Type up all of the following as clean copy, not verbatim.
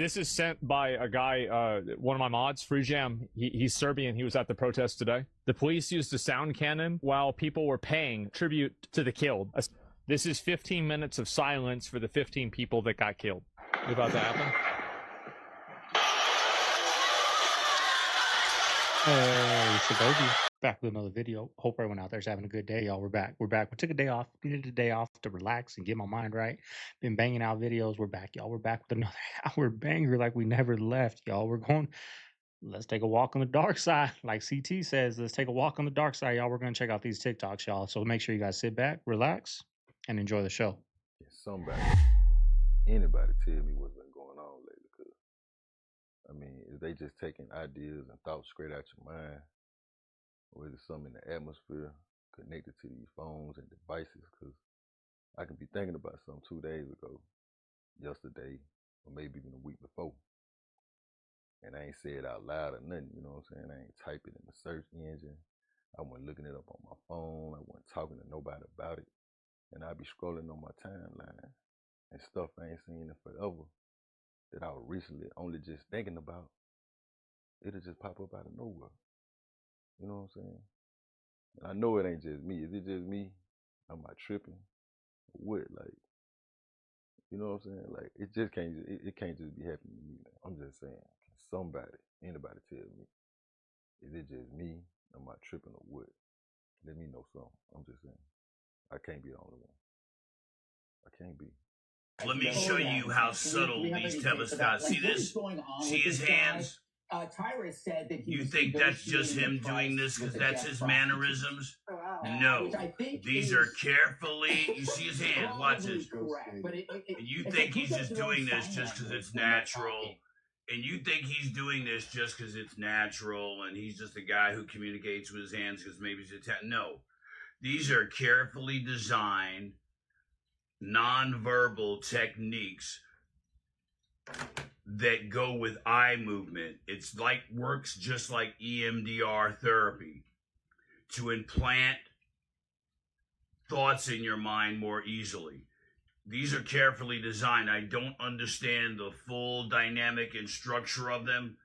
This is sent by a guy, one of my mods, Freejam. He's Serbian. He was at the protest today. The police used a sound cannon while people were paying tribute to the killed. This is 15 minutes of silence for the 15 people that got killed. You about to happen? Hey, Shagobi. Back with another video. Hope everyone out there's having a good day, y'all. We're back. We took a day off. Needed a day off to relax and get my mind right. Been banging out videos. We're back, y'all. We're back with another hour banger like we never left, y'all. Let's take a walk on the dark side. Like CT says, let's take a walk on the dark side, y'all. We're going to check out these TikToks, y'all. So make sure you guys sit back, relax, and enjoy the show. Anybody tell me what's been going on lately, because, I mean, is they just taking ideas and thoughts straight out your mind? Or is it something in the atmosphere connected to these phones and devices? Because I can be thinking about something 2 days ago, yesterday, or maybe even a week before. And I ain't say it out loud or nothing, you know what I'm saying? I ain't type it in the search engine. I wasn't looking it up on my phone. I wasn't talking to nobody about it. And I'd be scrolling on my timeline and stuff I ain't seen in forever that I was recently only just thinking about. It'll just pop up out of nowhere. You know what I'm saying? And I know it ain't just me. Is it just me? Am I tripping? What? Like, you know what I'm saying? Like, it just can't. It can't just be happening to me. I'm just saying. Can somebody, anybody, tell me? Is it just me? Am I tripping or what? Let me know something. I'm just saying. I can't be the only one. I can't be. Let me show you how subtle these telescopes. See this? See his hands? Tyrus said that you think that's just him doing this because that's his mannerisms? No. These are carefully, you see his hands, watch this. And you think he's just doing this just because it's natural. And you think he's doing this just because it's natural and he's just a guy who communicates with his hands because maybe he's no. These are carefully designed nonverbal techniques that go with eye movement. It's like works just like EMDR therapy to implant thoughts in your mind more easily. These are carefully designed. I don't understand the full dynamic and structure of them,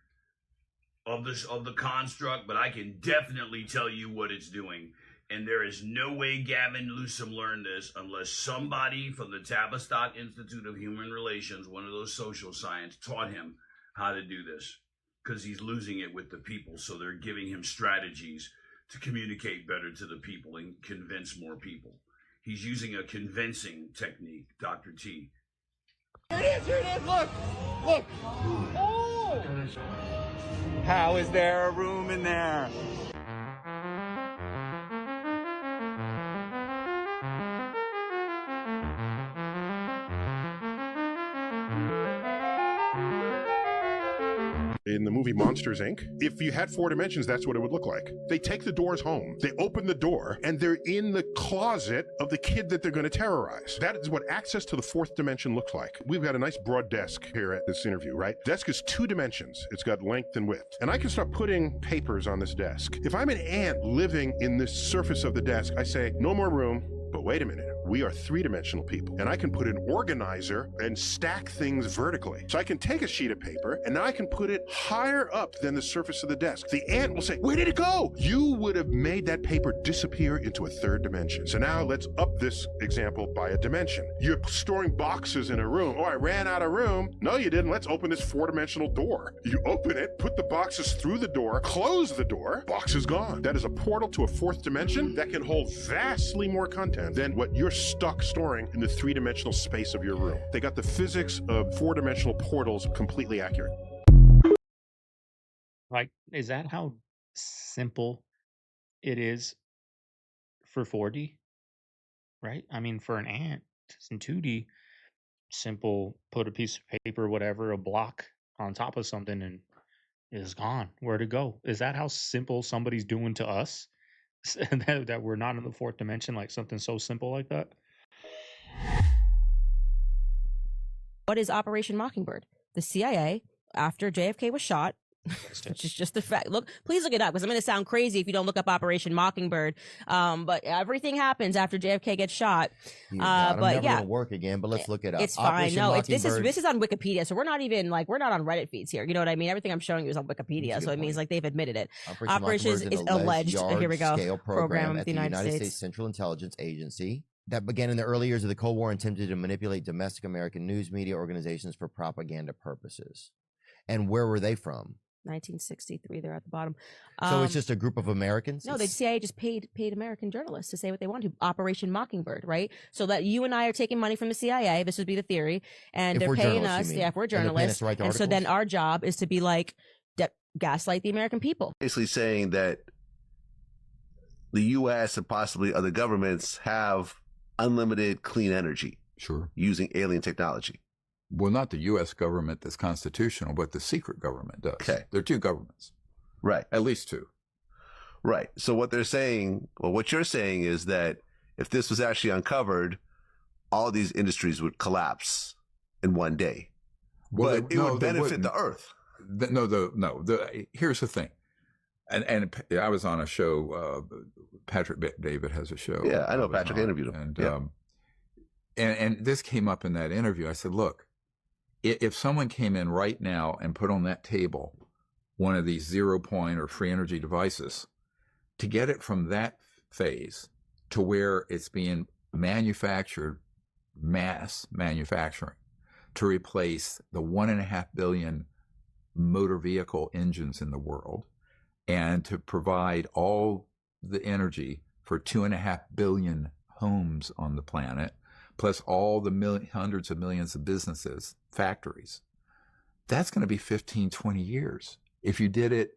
of the construct, but I can definitely tell you what it's doing. And there is no way Gavin Newsom learned this unless somebody from the Tavistock Institute of Human Relations, one of those social science, taught him how to do this, because he's losing it with the people. So they're giving him strategies to communicate better to the people and convince more people. He's using a convincing technique, Dr. T. Here it is, look! Look! Oh! How is there a room in there? In the movie Monsters, Inc., if you had 4 dimensions, that's what it would look like. They take the doors home, they open the door, and they're in the closet of the kid that they're going to terrorize. That is what access to the 4th dimension looks like. We've got a nice broad desk here at this interview, right? Desk is 2 dimensions. It's got length and width. And I can start putting papers on this desk. If I'm an ant living in this surface of the desk, I say, no more room. But wait a minute, we are 3-dimensional people, and I can put an organizer and stack things vertically. So I can take a sheet of paper, and now I can put it higher up than the surface of the desk. The ant will say, where did it go? You would have made that paper disappear into a 3rd dimension. So now let's up this example by a dimension. You're storing boxes in a room. Oh, I ran out of room. No, you didn't. Let's open this 4-dimensional door. You open it, put the boxes through the door, close the door, box is gone. That is a portal to a 4th dimension that can hold vastly more content than what you're stuck storing in the 3-dimensional space of your room. They got the physics of 4-dimensional portals completely accurate. Like, is that how simple it is for 4D? Right? I mean, for an ant, it's in 2D, simple, put a piece of paper, whatever, a block on top of something and it's gone. Where to go? Is that how simple somebody's doing to us? that we're not in the 4th dimension, like something so simple like that? What is Operation Mockingbird? The CIA, after JFK was shot, Which is just the fact. Look, please look it up because I'm going to sound crazy if you don't look up Operation Mockingbird. But everything happens after JFK gets shot. I'm but never yeah, gonna work again. But let's look it up. it's fine. Operation No, Mockingbird. this is on Wikipedia, so we're not even we're not on Reddit feeds here. You know what I mean? Everything I'm showing you is on Wikipedia, so it means they've admitted it. Operation is Mockingbird alleged. Here we go. Scale program of at the United States Central Intelligence Agency that began in the early years of the Cold War, attempted to manipulate domestic American news media organizations for propaganda purposes. And where were they from? 1963. They're at the bottom. So it's just a group of Americans? No, the CIA just paid American journalists to say what they want to. Operation Mockingbird, right? So that you and I are taking money from the CIA. This would be the theory, and they're paying us. Yeah, if we're journalists, and so then our job is to be like gaslight the American people. Basically saying that the U.S. and possibly other governments have unlimited clean energy. Sure. Using alien technology. Well, not the U.S. government that's constitutional, but the secret government does. Okay. There are two governments. Right. At least two. Right. So what they're saying, well, what you're saying is that if this was actually uncovered, all these industries would collapse in one day. Well, but it would benefit the Earth. Here's the thing. And I was on a show, Patrick David has a show. Yeah, I know Patrick. I interviewed him. And this came up in that interview. I said, look, if someone came in right now and put on that table one of these 0 point or free energy devices, to get it from that phase to where it's being manufactured, mass manufacturing, to replace the 1.5 billion motor vehicle engines in the world, and to provide all the energy for 2.5 billion homes on the planet, plus all the hundreds of millions of businesses, factories, that's going to be 15, 20 years. If you did it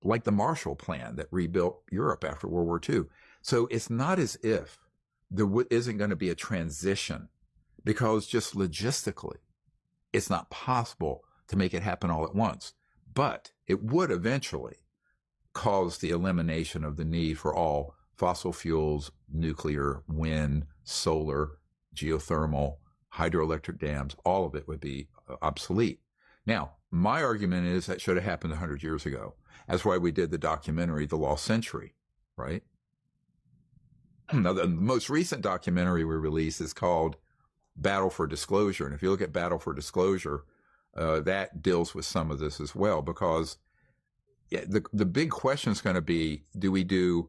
like the Marshall Plan that rebuilt Europe after World War II. So it's not as if there isn't going to be a transition, because just logistically, it's not possible to make it happen all at once. But it would eventually cause the elimination of the need for all fossil fuels, nuclear, wind, solar, geothermal, hydroelectric dams. All of it would be obsolete. Now, my argument is that should have happened 100 years ago. That's why we did the documentary, The Lost Century, right? Now, the most recent documentary we released is called Battle for Disclosure. And if you look at Battle for Disclosure, that deals with some of this as well, because the big question is going to be, do we do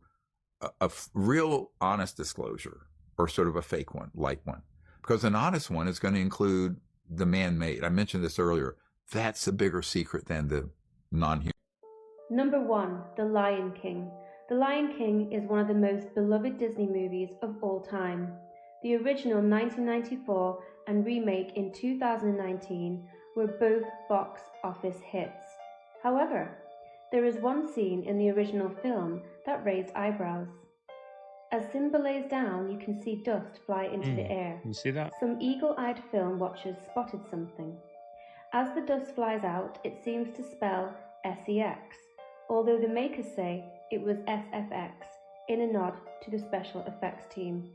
a real honest disclosure or sort of a fake one, light one? Because an honest one is going to include the man-made. I mentioned this earlier. That's a bigger secret than the non-human. Number 1, The Lion King. The Lion King is one of the most beloved Disney movies of all time. The original 1994 and remake in 2019 were both box office hits. However, there is one scene in the original film that raised eyebrows. As Simba lays down, you can see dust fly into the air. You see that? Some eagle-eyed film watchers spotted something. As the dust flies out, it seems to spell SEX, although the makers say it was SFX, in a nod to the special effects team.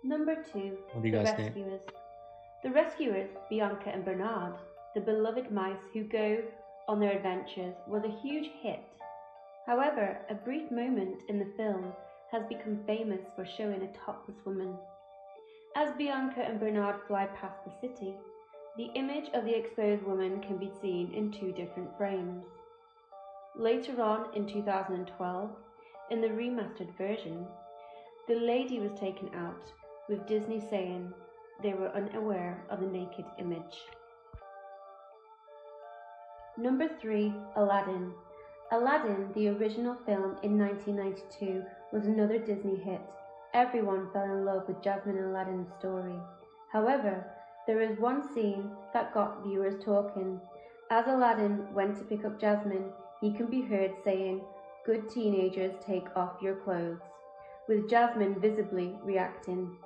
Number 2, What do you The guys think? Rescuers. The Rescuers, Bianca and Bernard, the beloved mice who go on their adventures, was a huge hit. However, a brief moment in the film has become famous for showing a topless woman. As Bianca and Bernard fly past the city, the image of the exposed woman can be seen in 2 different frames. Later on in 2012, in the remastered version, the lady was taken out, with Disney saying they were unaware of the naked image. Number 3, Aladdin. Aladdin, the original film in 1992, was another Disney hit. Everyone fell in love with Jasmine and Aladdin's story. However, there is one scene that got viewers talking. As Aladdin went to pick up Jasmine, he can be heard saying, "Good teenagers, take off your clothes," with Jasmine visibly reacting.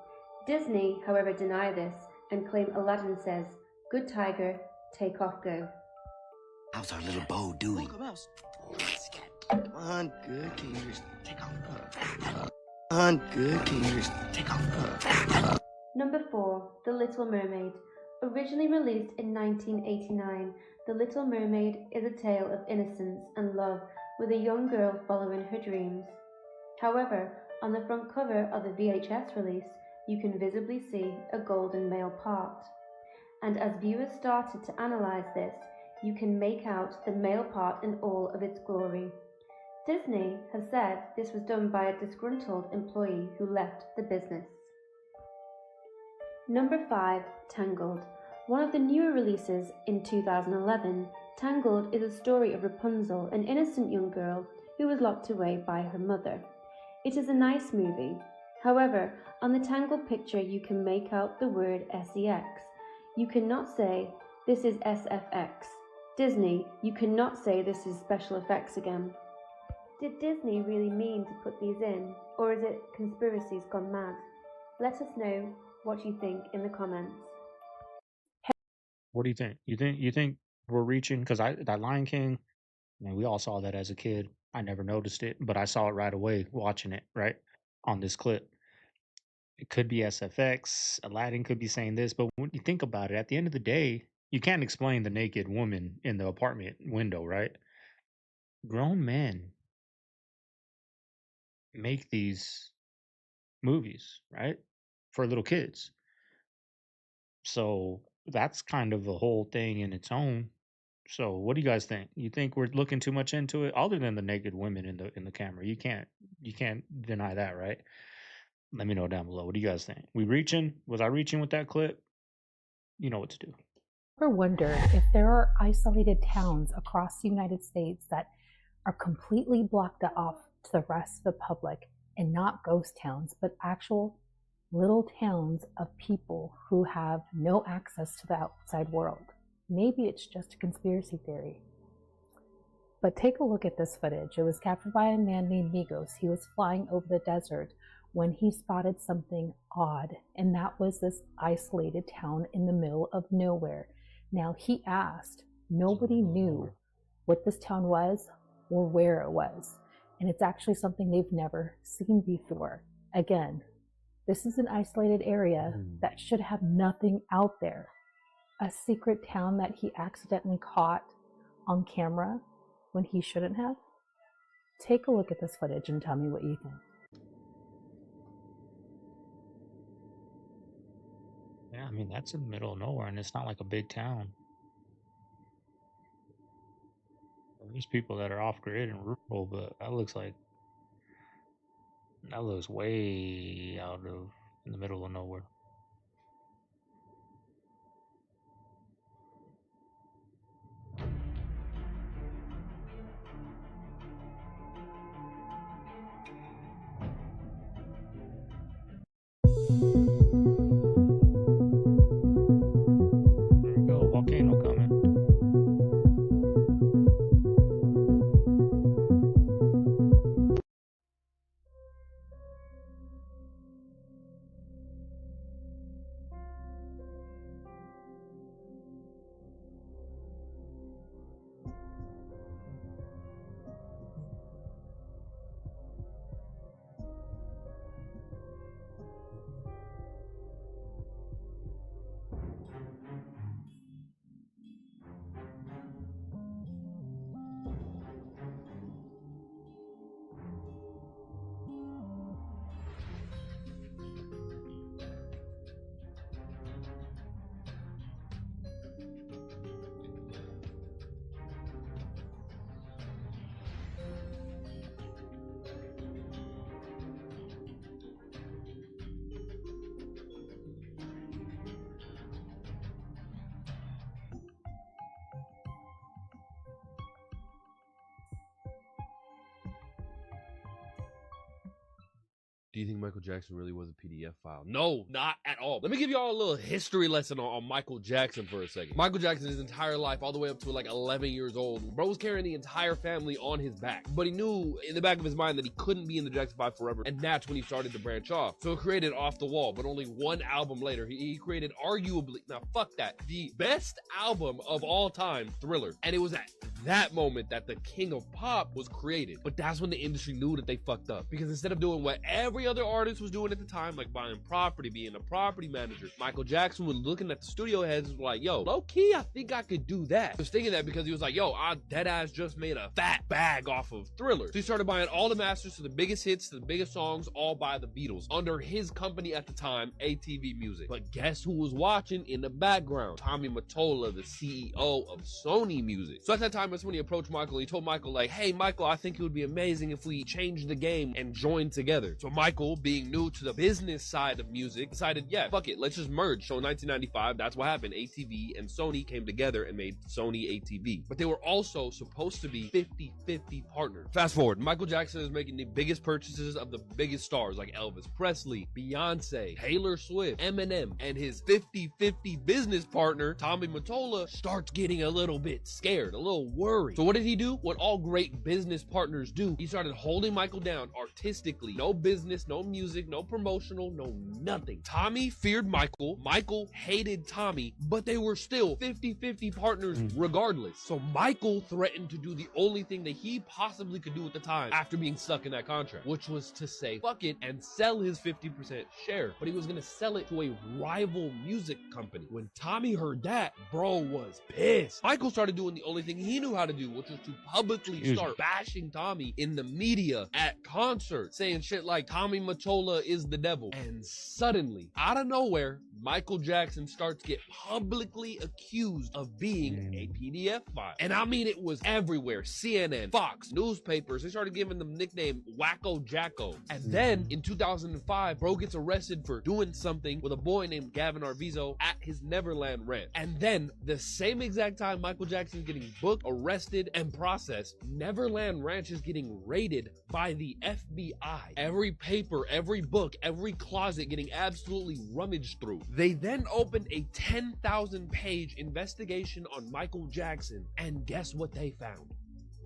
Disney, however, deny this and claim Aladdin says, "Good tiger, take off, go." How's our little bow doing? Come on, good. Can you just take off? Come on, good. Can you just take off? Number 4, The Little Mermaid. Originally released in 1989, The Little Mermaid is a tale of innocence and love with a young girl following her dreams. However, on the front cover of the VHS release, you can visibly see a golden male part. And as viewers started to analyze this, you can make out the male part in all of its glory. Disney has said this was done by a disgruntled employee who left the business. Number 5. Tangled. One of the newer releases in 2011, Tangled is a story of Rapunzel, an innocent young girl who was locked away by her mother. It is a nice movie. However, on the Tangled picture you can make out the word SEX. You cannot say, this is SFX. Disney, you cannot say this is special effects again. Did Disney really mean to put these in, or is it conspiracies gone mad? Let us know what you think in the comments. What do you think? You think we're reaching? Because that Lion King, man, we all saw that as a kid. I never noticed it, but I saw it right away watching it, right, on this clip. It could be SFX. Aladdin could be saying this, but when you think about it, at the end of the day, you can't explain the naked woman in the apartment window, right? Grown men make these movies, right, for little kids. So that's kind of a whole thing in its own. So what do you guys think? You think we're looking too much into it? Other than the naked women in the camera, you can't deny that, right? Let me know down below. What do you guys think? We reaching? Was I reaching with that clip? You know what to do. Ever wondered if there are isolated towns across the United States that are completely blocked off to the rest of the public, and not ghost towns, but actual little towns of people who have no access to the outside world? Maybe it's just a conspiracy theory. But take a look at this footage. It was captured by a man named Migos. He was flying over the desert when he spotted something odd, and that was this isolated town in the middle of nowhere. Now, he asked, nobody knew what this town was or where it was, and it's actually something they've never seen before. Again, this is an isolated area that should have nothing out there. A secret town that he accidentally caught on camera when he shouldn't have. Take a look at this footage and tell me what you think. Yeah, I mean, that's in the middle of nowhere, and it's not like a big town. There's people that are off grid and rural, but that looks way out of in the middle of nowhere. There we go, volcano coming. Do you think Michael Jackson really was a PDF file? No, not at all. Let me give y'all a little history lesson on Michael Jackson for a second. Michael Jackson, his entire life, all the way up to like 11 years old, bro was carrying the entire family on his back. But he knew in the back of his mind that he couldn't be in the Jackson 5 forever, and that's when he started to branch off. So he created Off the Wall, but only one album later, he created arguably, now fuck that, the best album of all time, Thriller. And it was at that moment that the king of pop was created. But that's when the industry knew that they fucked up. Because instead of doing what everybody every other artist was doing at the time, like buying property, being a property manager. Michael Jackson was looking at the studio heads and was like, yo, low key, I think I could do that. He was thinking that because he was like, yo, I deadass just made a fat bag off of Thriller. So he started buying all the masters to the biggest hits, to the biggest songs, all by the Beatles, under his company at the time, ATV Music. But guess who was watching in the background? Tommy Mottola, the CEO of Sony Music. So at that time, that's when he approached Michael. He told Michael, like, hey, Michael, I think it would be amazing if we changed the game and joined together. So Michael, being new to the business side of music, decided, yeah, fuck it, let's just merge. So in 1995, that's what happened. ATV and Sony came together and made Sony ATV. But they were also supposed to be 50-50 partners. Fast forward, Michael Jackson is making the biggest purchases of the biggest stars like Elvis Presley, Beyonce, Taylor Swift, Eminem, and his 50-50 business partner, Tommy Mottola, starts getting a little bit scared, a little worried. So what did he do? What all great business partners do. He started holding Michael down artistically. No business, no music, no promotional, no nothing. Tommy feared Michael. Michael hated Tommy, but they were still 50-50 partners regardless. So Michael threatened to do the only thing that he possibly could do at the time after being stuck in that contract, which was to say fuck it and sell his 50% share. But he was gonna sell it to a rival music company. When Tommy heard that, bro was pissed. Michael started doing the only thing he knew how to do, which was to publicly start bashing Tommy in the media at concerts, saying shit like Tommy Mottola is the devil. And suddenly, out of nowhere, Michael Jackson starts to get publicly accused of being a PDF file. And I mean, it was everywhere. CNN, Fox, newspapers, they started giving them nickname Wacko Jacko. And then in 2005, bro gets arrested for doing something with a boy named Gavin Arvizo at his Neverland rant. And then the same exact time Michael Jackson is getting booked, arrested, and processed, Neverland Ranch is getting raided by the FBI. Every paper, every book, every closet getting absolutely rummaged through. They then opened a 10,000 page investigation on Michael Jackson, and guess what they found?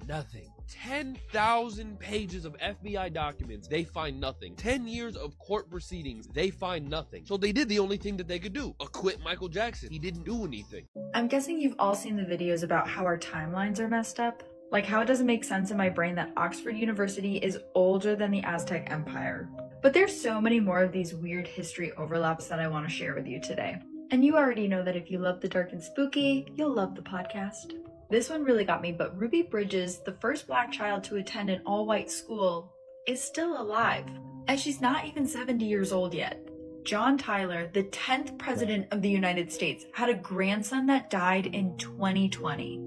Nothing. 10,000 pages of FBI documents, they find nothing. 10 years of court proceedings, they find nothing. So they did the only thing that they could do, acquit Michael Jackson. He didn't do anything. I'm guessing you've all seen the videos about how our timelines are messed up. Like how it doesn't make sense in my brain that Oxford University is older than the Aztec Empire. But there's so many more of these weird history overlaps that I want to share with you today. And you already know that if you love the dark and spooky, you'll love the podcast. This one really got me, but Ruby Bridges, the first Black child to attend an all-white school, is still alive. And she's not even 70 years old yet. John Tyler, the 10th president of the United States, had a grandson that died in 2020.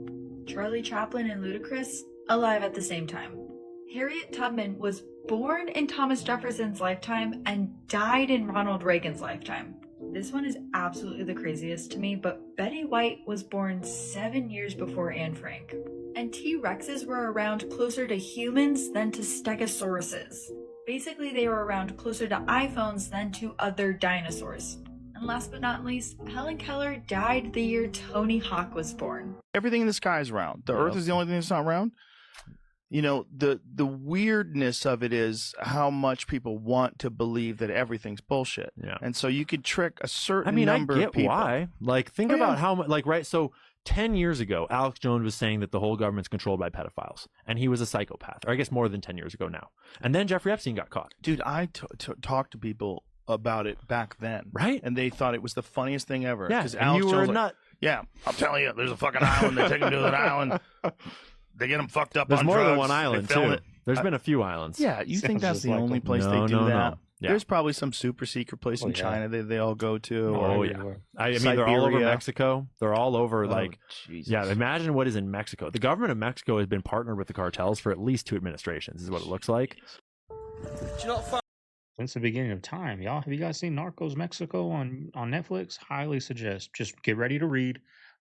Charlie Chaplin and Ludacris, alive at the same time. Harriet Tubman was born in Thomas Jefferson's lifetime and died in Ronald Reagan's lifetime. This one is absolutely the craziest to me, but Betty White was born 7 years before Anne Frank. And T-Rexes were around closer to humans than to Stegosauruses. Basically, they were around closer to iPhones than to other dinosaurs. And last but not least, Helen Keller died the year Tony Hawk was born. Everything in the sky is round. The Earth is the only thing that's not round. You know, the weirdness of it is how much people want to believe that everything's bullshit. Yeah. And so you could trick a certain number of people. Why. Like, think about how much, like, right, so 10 years ago, Alex Jones was saying that the whole government's controlled by pedophiles, and he was a psychopath, or I guess more than 10 years ago now. And then Jeffrey Epstein got caught. Dude, I talked to people about it back then. Right. And they thought it was the funniest thing ever. Yeah, Alex and you were Jones a nut. Yeah, I'm telling you, there's a fucking island. They take them to an island. They get them fucked up There's on more drugs. than one island, They film too. it. There's been a few islands. Yeah, you think that's the only place they do that? Yeah. There's probably some super secret place in China they all go to. Oh, yeah. I mean, they're all over Mexico. They're all over, Jesus. Yeah, imagine what is in Mexico. The government of Mexico has been partnered with the cartels for at least 2 administrations, is what it looks like. Since the beginning of time, y'all, have you guys seen Narcos Mexico on Netflix? Highly suggest. Just get ready to read,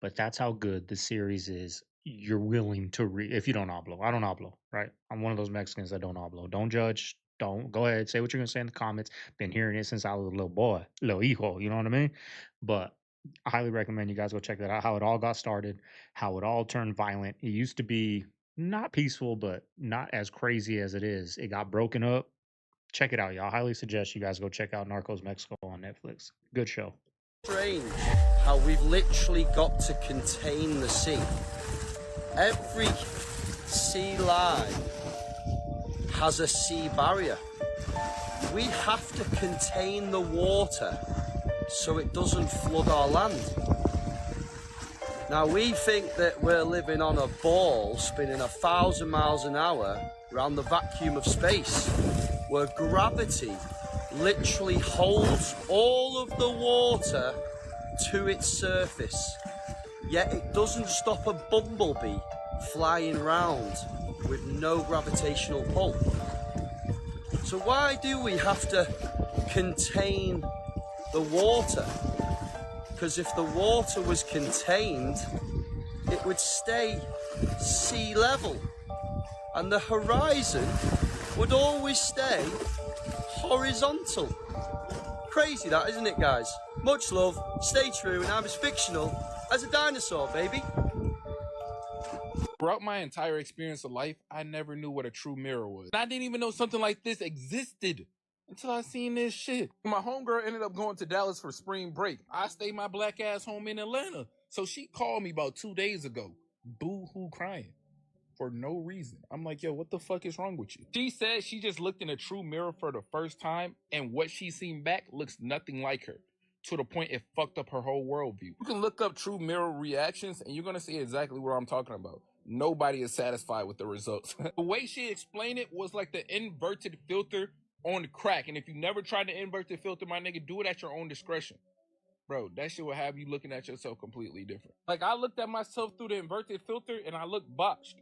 but that's how good the series is. You're willing to read. If you don't hablo, I don't hablo, right? I'm one of those Mexicans that don't hablo. Don't judge. Don't go ahead, say what you're gonna say in the comments. Been hearing it since I was a little boy, little hijo. You know what I mean? But I highly recommend you guys go check that out. How it all got started, how it all turned violent. It used to be not peaceful, but not as crazy as it is. It got broken up. Check it out, y'all. I highly suggest you guys go check out Narcos Mexico on Netflix. Good show. Strange how we've literally got to contain the sea. Every sea line has a sea barrier. we have to contain the water so it doesn't flood our land. Now, we think that we're living on a ball spinning 1,000 miles an hour around the vacuum of space, where gravity literally holds all of the water to its surface. Yet it doesn't stop a bumblebee flying round with no gravitational pull. So why do we have to contain the water? Because if the water was contained, it would stay sea level, and the horizon would always stay horizontal. Crazy that, isn't it, guys? Much love, stay true, and I'm as fictional as a dinosaur, baby. Throughout my entire experience of life, I never knew what a true mirror was. I didn't even know something like this existed until I seen this shit. My homegirl ended up going to Dallas for spring break. I stayed my black ass home in Atlanta. So she called me about 2 days ago, boo-hoo crying for no reason. I'm like, yo, what the fuck is wrong with you? She said she just looked in a true mirror for the first time, and what she seen back looks nothing like her, to the point it fucked up her whole worldview. You can look up true mirror reactions, and you're gonna see exactly what I'm talking about. Nobody is satisfied with the results. The way she explained it was like the inverted filter on crack. And if you never tried the inverted filter, my nigga, do it at your own discretion. Bro, that shit will have you looking at yourself completely different. Like, I looked at myself through the inverted filter and I looked botched.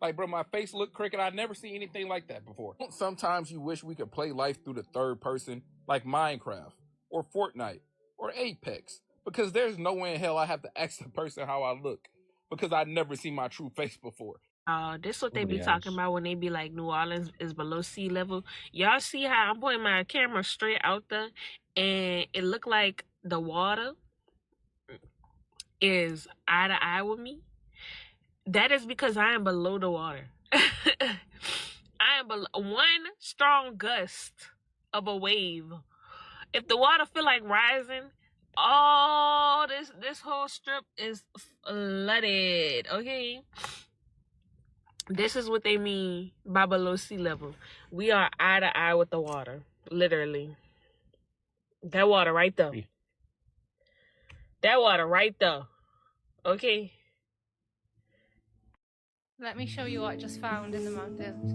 Like, bro, my face looked crooked. I'd never seen anything like that before. Sometimes you wish we could play life through the third person, like Minecraft, or Fortnite, or Apex. Because there's no way in hell I have to ask the person how I look, because I'd never seen my true face before. This what they be talking about when they be like New Orleans is below sea level. Y'all see how I'm pointing my camera straight out there, and it look like the water is eye to eye with me? That is because I am below the water. I am below one strong gust of a wave. If the water feel like rising, all this whole strip is flooded. Okay. This is what they mean by below sea level. We are eye to eye with the water. Literally. That water right there. That water right there. Okay. Let me show you what I just found in the mountains.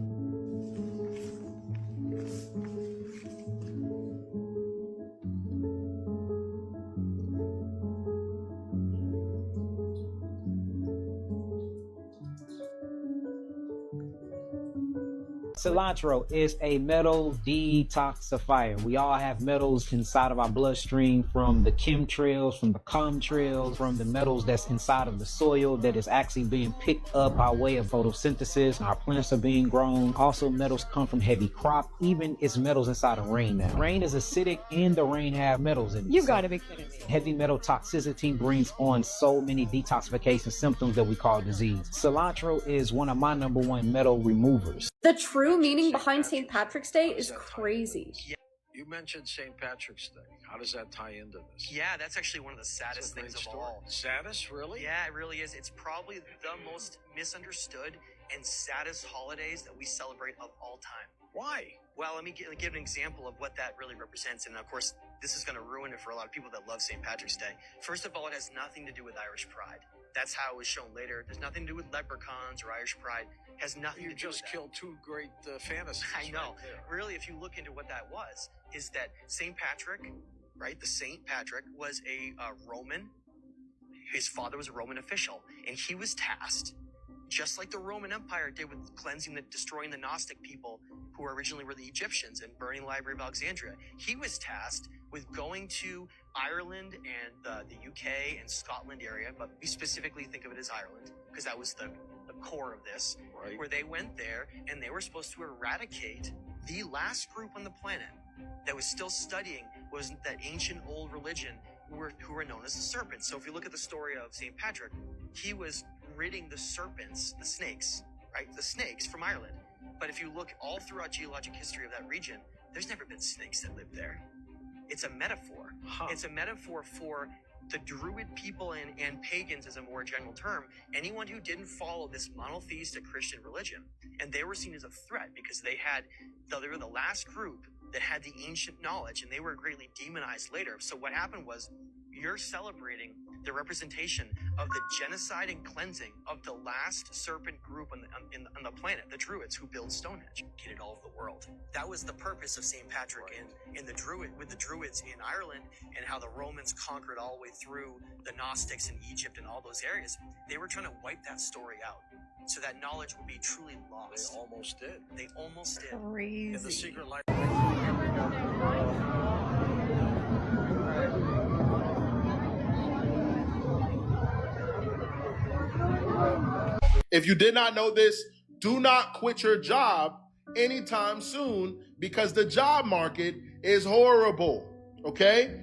Cilantro is a metal detoxifier. We all have metals inside of our bloodstream, from the chemtrails, from the contrails, from the metals that's inside of the soil that is actually being picked up by way of photosynthesis. Our plants are being grown. Also, metals come from heavy crop. Even it's metals inside of rain now. Rain is acidic and the rain have metals in it. You gotta be kidding me. Heavy metal toxicity brings on so many detoxification symptoms that we call disease. Cilantro is one of my #1 metal removers. The true meaning behind St. Patrick's Day is crazy. You mentioned St. Patrick's Day. How does that tie into this? Yeah, that's actually one of the saddest things of all. Saddest, really? Yeah, it really is. It's probably the most misunderstood and saddest holidays that we celebrate of all time. Why? Well, let me give an example of what that really represents. And of course, this is going to ruin it for a lot of people that love St. Patrick's Day. First of all, it has nothing to do with Irish pride. That's how it was shown later. There's nothing to do with leprechauns or Irish pride. It has nothing to do with that. You just killed two great fantasies. I know. Right, really, if you look into what that was, is that St. Patrick, right? The St. Patrick was a Roman. His father was a Roman official, and he was tasked, just like the Roman Empire did with cleansing, destroying the Gnostic people who originally were the Egyptians and burning the Library of Alexandria. He was tasked with going to Ireland and the UK and Scotland area, but we specifically think of it as Ireland because that was the core of this, right. Where they went there and they were supposed to eradicate the last group on the planet that was still studying was that ancient old religion who were known as the serpents. So if you look at the story of St. Patrick, he was ridding the serpents, the snakes, right? The snakes from Ireland. But if you look all throughout geologic history of that region, there's never been snakes that lived there. It's a metaphor. Huh. It's a metaphor for the Druid people and pagans, as a more general term, anyone who didn't follow this monotheistic Christian religion. And they were seen as a threat because they were the last group that had the ancient knowledge, and they were greatly demonized later. So what happened was, you're celebrating the representation of the genocide and cleansing of the last serpent group on the planet, the Druids, who built Stonehenge, created all of the world. That was the purpose of St. Patrick in the Druids in Ireland, and how the Romans conquered all the way through the Gnostics in Egypt and all those areas. They were trying to wipe that story out, so that knowledge would be truly lost. They almost did. They almost did. In the secret life. If you did not know this, do not quit your job anytime soon, because the job market is horrible, okay?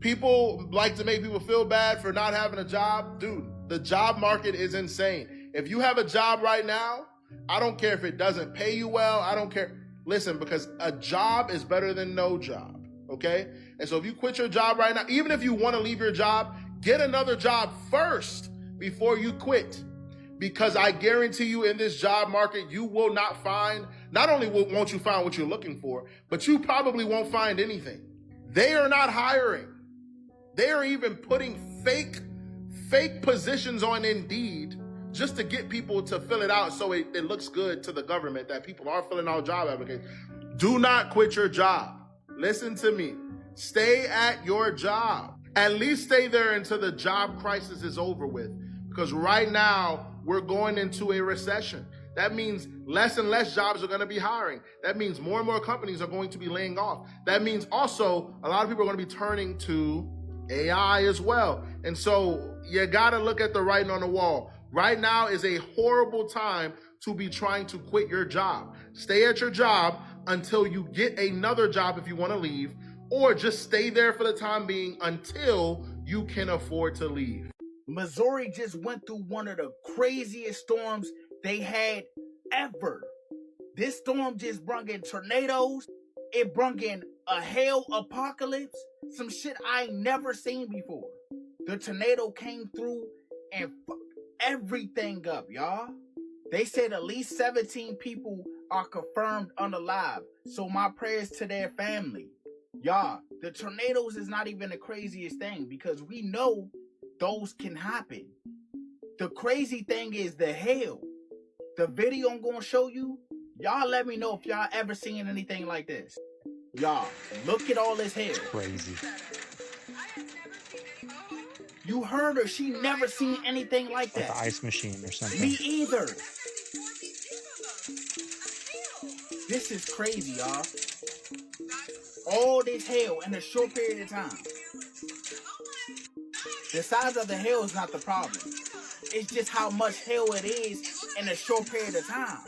People like to make people feel bad for not having a job. Dude, the job market is insane. If you have a job right now, I don't care if it doesn't pay you well. I don't care. Listen, because a job is better than no job, okay? And so if you quit your job right now, even if you want to leave your job, get another job first before you quit. Because I guarantee you, in this job market, you will not find, not only won't you find what you're looking for, but you probably won't find anything. They are not hiring. They are even putting fake positions on Indeed just to get people to fill it out so it looks good to the government that people are filling out job applications. Do not quit your job. Listen to me. Stay at your job. At least stay there until the job crisis is over with. Because right now, we're going into a recession. That means less and less jobs are going to be hiring. That means more and more companies are going to be laying off. That means also a lot of people are going to be turning to AI as well. And so you got to look at the writing on the wall. Right now is a horrible time to be trying to quit your job. Stay at your job until you get another job if you want to leave, or just stay there for the time being until you can afford to leave. Missouri just went through one of the craziest storms they had ever. This storm just brung in tornadoes. It brung in a hail apocalypse. Some shit I ain't never seen before. The tornado came through and fucked everything up, y'all. They said at least 17 people are confirmed unalive. So my prayers to their family. Y'all, the tornadoes is not even the craziest thing, because we know those can happen. The crazy thing is the hail. The video I'm going to show you, y'all let me know if y'all ever seen anything like this. Y'all, look at all this hail. Crazy. You heard her. She never seen anything like that. Like the ice machine or something. Me either. This is crazy, y'all. All this hail in a short period of time. The size of the hail is not the problem. It's just how much hail it is in a short period of time.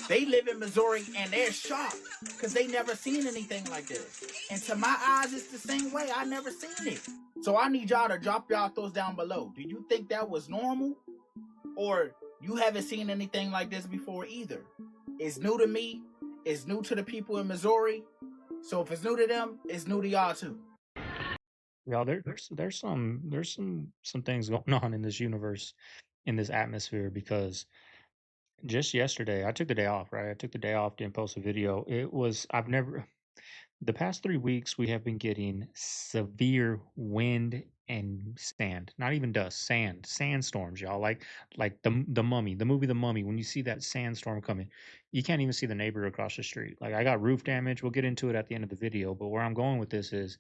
They live in Missouri and they're shocked because they never seen anything like this. And to my eyes, it's the same way. I never seen it. So I need y'all to drop y'all thoughts down below. Do you think that was normal? Or you haven't seen anything like this before either? It's new to me. It's new to the people in Missouri. So if it's new to them, it's new to y'all too. Y'all, there's some things going on in this universe, in this atmosphere, because just yesterday I took the day off, right? I took the day off, didn't post a video. The past 3 weeks we have been getting severe wind and sand, not even dust, sandstorms, y'all. Like the Mummy, the movie The Mummy. When you see that sandstorm coming, you can't even see the neighbor across the street. Like, I got roof damage. We'll get into it at the end of the video, but where I'm going with this is,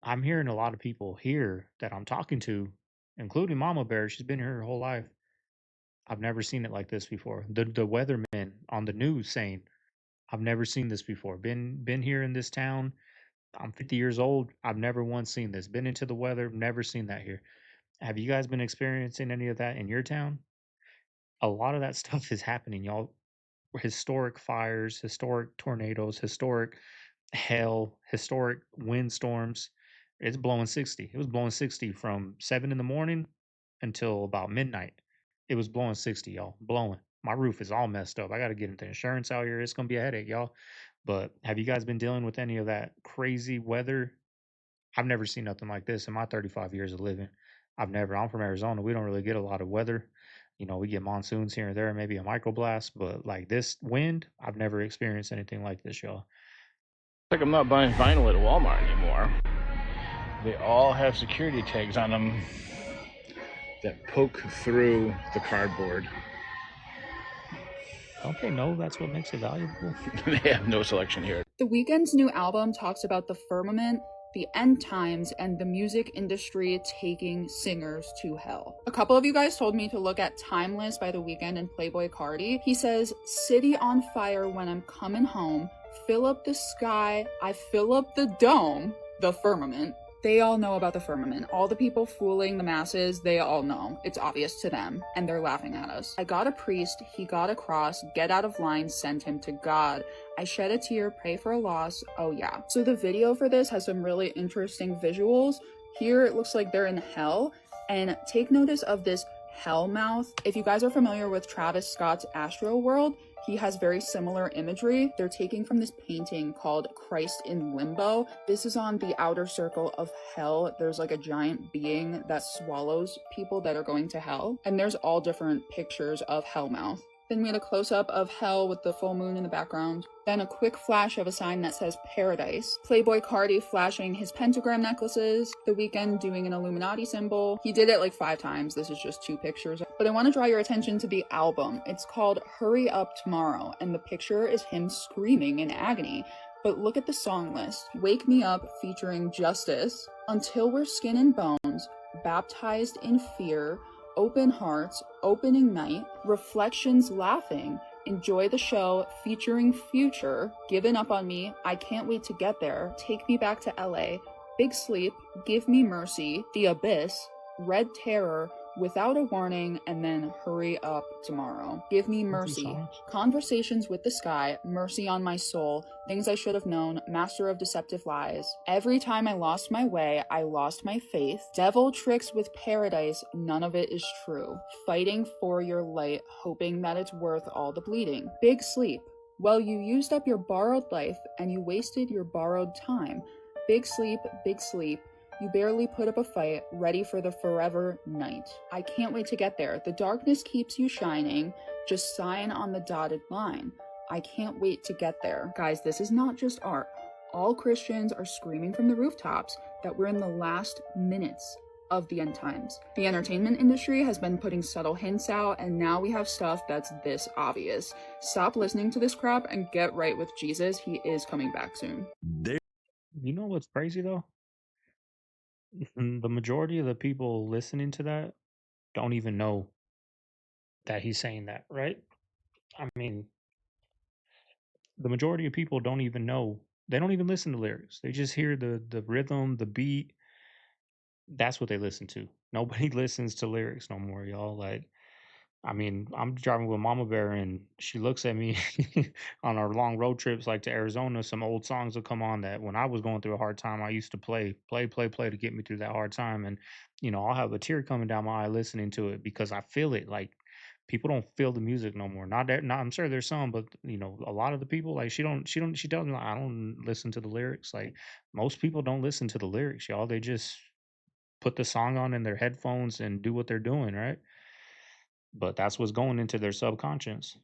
I'm hearing a lot of people here that I'm talking to, including Mama Bear. She's been here her whole life. I've never seen it like this before. The weathermen on the news saying, I've never seen this before. Been here in this town. I'm 50 years old. I've never once seen this. Been into the weather. Never seen that here. Have you guys been experiencing any of that in your town? A lot of that stuff is happening, y'all. Historic fires, historic tornadoes, historic hail, historic windstorms. It's blowing 60. It was blowing 60 from 7 in the morning until about midnight. It was blowing 60, y'all. Blowing. My roof is all messed up. I got to get into insurance out here. It's going to be a headache, y'all. But have you guys been dealing with any of that crazy weather? I've never seen nothing like this in my 35 years of living. I'm from Arizona. We don't really get a lot of weather. You know, we get monsoons here and there, maybe a microblast, but like this wind, I've never experienced anything like this, y'all. Like I'm not buying vinyl at Walmart anymore. They all have security tags on them that poke through the cardboard. Don't they know that's what makes it valuable? They have no selection here. The Weeknd's new album talks about the firmament, the end times, and the music industry taking singers to hell. A couple of you guys told me to look at Timeless by The Weeknd and Playboi Carti. He says, "City on fire when I'm coming home, fill up the sky, I fill up the dome," the firmament. They all know about the firmament. All the people fooling the masses, they all know. It's obvious to them, and they're laughing at us. I got a priest, he got a cross, get out of line, send him to God. I shed a tear, pray for a loss, oh yeah. So the video for this has some really interesting visuals. Here it looks like they're in hell, and take notice of this hell mouth. If you guys are familiar with Travis Scott's Astro World, he has very similar imagery. They're taking from this painting called Christ in Limbo. This is on the outer circle of hell. There's like a giant being that swallows people that are going to hell. And there's all different pictures of Hellmouth. Then we had a close-up of hell with the full moon in the background. Then a quick flash of a sign that says paradise. Playboi Carti flashing his pentagram necklaces. The Weeknd doing an Illuminati symbol. He did it like 5 times. This is just 2 pictures. But I want to draw your attention to the album. It's called Hurry Up Tomorrow, and the picture is him screaming in agony. But look at the song list. Wake Me Up featuring Justice, Until We're Skin and Bones, Baptized in Fear, Open Hearts, Opening Night, Reflections Laughing, Enjoy the Show featuring Future, Given Up on Me, I Can't Wait to Get There, Take Me Back to LA, Big Sleep, Give Me Mercy, The Abyss, Red Terror, Without a Warning, and then Hurry Up Tomorrow. Give Me Mercy, Conversations with the Sky, Mercy on My Soul, Things I Should Have Known, Master of Deceptive Lies, Every Time I Lost My Way, I Lost My Faith, Devil Tricks with Paradise, None of It Is True, Fighting for Your Light, Hoping that it's worth all the bleeding, Big Sleep, Well, you used up your borrowed life and you wasted your borrowed time, Big Sleep, you barely put up a fight, ready for the forever night. I can't wait to get there. The darkness keeps you shining. Just sign on the dotted line. I can't wait to get there. Guys, this is not just art. All Christians are screaming from the rooftops that we're in the last minutes of the end times. The entertainment industry has been putting subtle hints out, and now we have stuff that's this obvious. Stop listening to this crap and get right with Jesus. He is coming back soon. You know what's crazy though? The majority of the people listening to that don't even know that he's saying that, right? I mean, the majority of people don't even know. They don't even listen to lyrics. They just hear the rhythm, the beat. That's what they listen to. Nobody listens to lyrics no more, y'all. Like, I mean, I'm driving with Mama Bear and she looks at me on our long road trips, like to Arizona. Some old songs will come on that when I was going through a hard time, I used to play to get me through that hard time. And, you know, I'll have a tear coming down my eye listening to it because I feel it. Like, people don't feel the music no more. Not I'm sure there's some, but you know, a lot of the people, like she doesn't, I don't listen to the lyrics. Like, most people don't listen to the lyrics, y'all. They just put the song on in their headphones and do what they're doing, right? But that's what's going into their subconscious.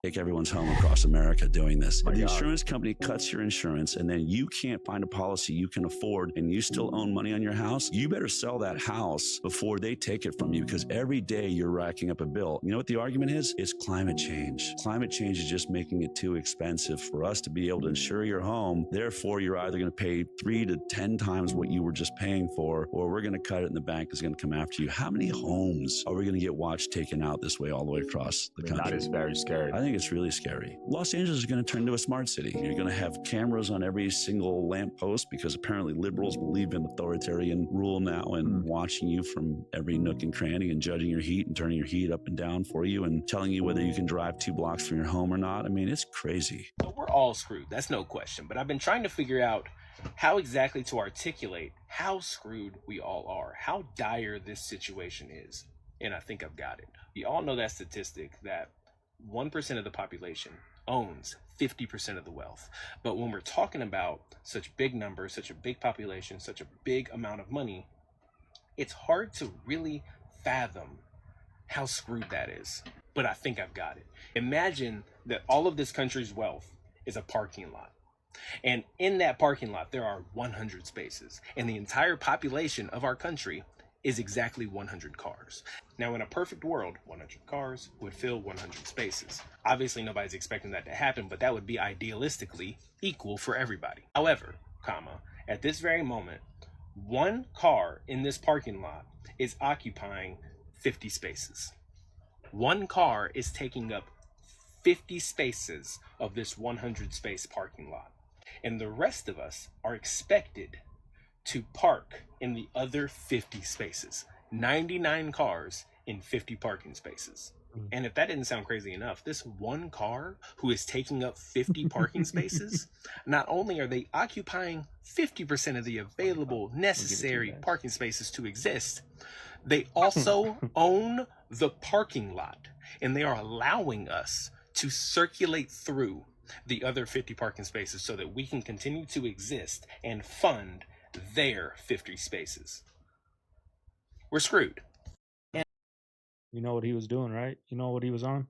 Take everyone's home across America doing this. If the insurance company cuts your insurance and then you can't find a policy you can afford and you still own money on your house, you better sell that house before they take it from you, because every day you're racking up a bill. You know what the argument is? It's climate change. Climate change is just making it too expensive for us to be able to insure your home. Therefore, you're either going to pay 3 to 10 times what you were just paying for, or we're going to cut it and the bank is going to come after you. How many homes are we going to get watched taken out this way all the way across the country? That is very scary. I think it's really scary. Los Angeles is going to turn into a smart city. You're going to have cameras on every single lamppost because apparently liberals believe in authoritarian rule now and watching you from every nook and cranny and judging your heat and turning your heat up and down for you and telling you whether you can drive 2 blocks from your home or not. I mean, it's crazy. We're all screwed. That's no question. But I've been trying to figure out how exactly to articulate how screwed we all are, how dire this situation is. And I think I've got it. We all know that statistic that 1% of the population owns 50% of the wealth. But when we're talking about such big numbers, such a big population, such a big amount of money, it's hard to really fathom how screwed that is. But I think I've got it. Imagine that all of this country's wealth is a parking lot. And in that parking lot, there are 100 spaces. And the entire population of our country is exactly 100 cars. Now, in a perfect world, 100 cars would fill 100 spaces. Obviously, nobody's expecting that to happen, but that would be idealistically equal for everybody. However, at this very moment, one car in this parking lot is occupying 50 spaces. One car is taking up 50 spaces of this 100 space parking lot. And the rest of us are expected to park in the other 50 spaces. 99 cars in 50 parking spaces. And if that didn't sound crazy enough, this one car who is taking up 50 parking spaces, not only are they occupying 50% of the available necessary parking spaces to exist, they also own the parking lot, and they are allowing us to circulate through the other 50 parking spaces so that we can continue to exist and fund their 50 spaces. We're screwed. You know what he was doing, right? You know what he was on?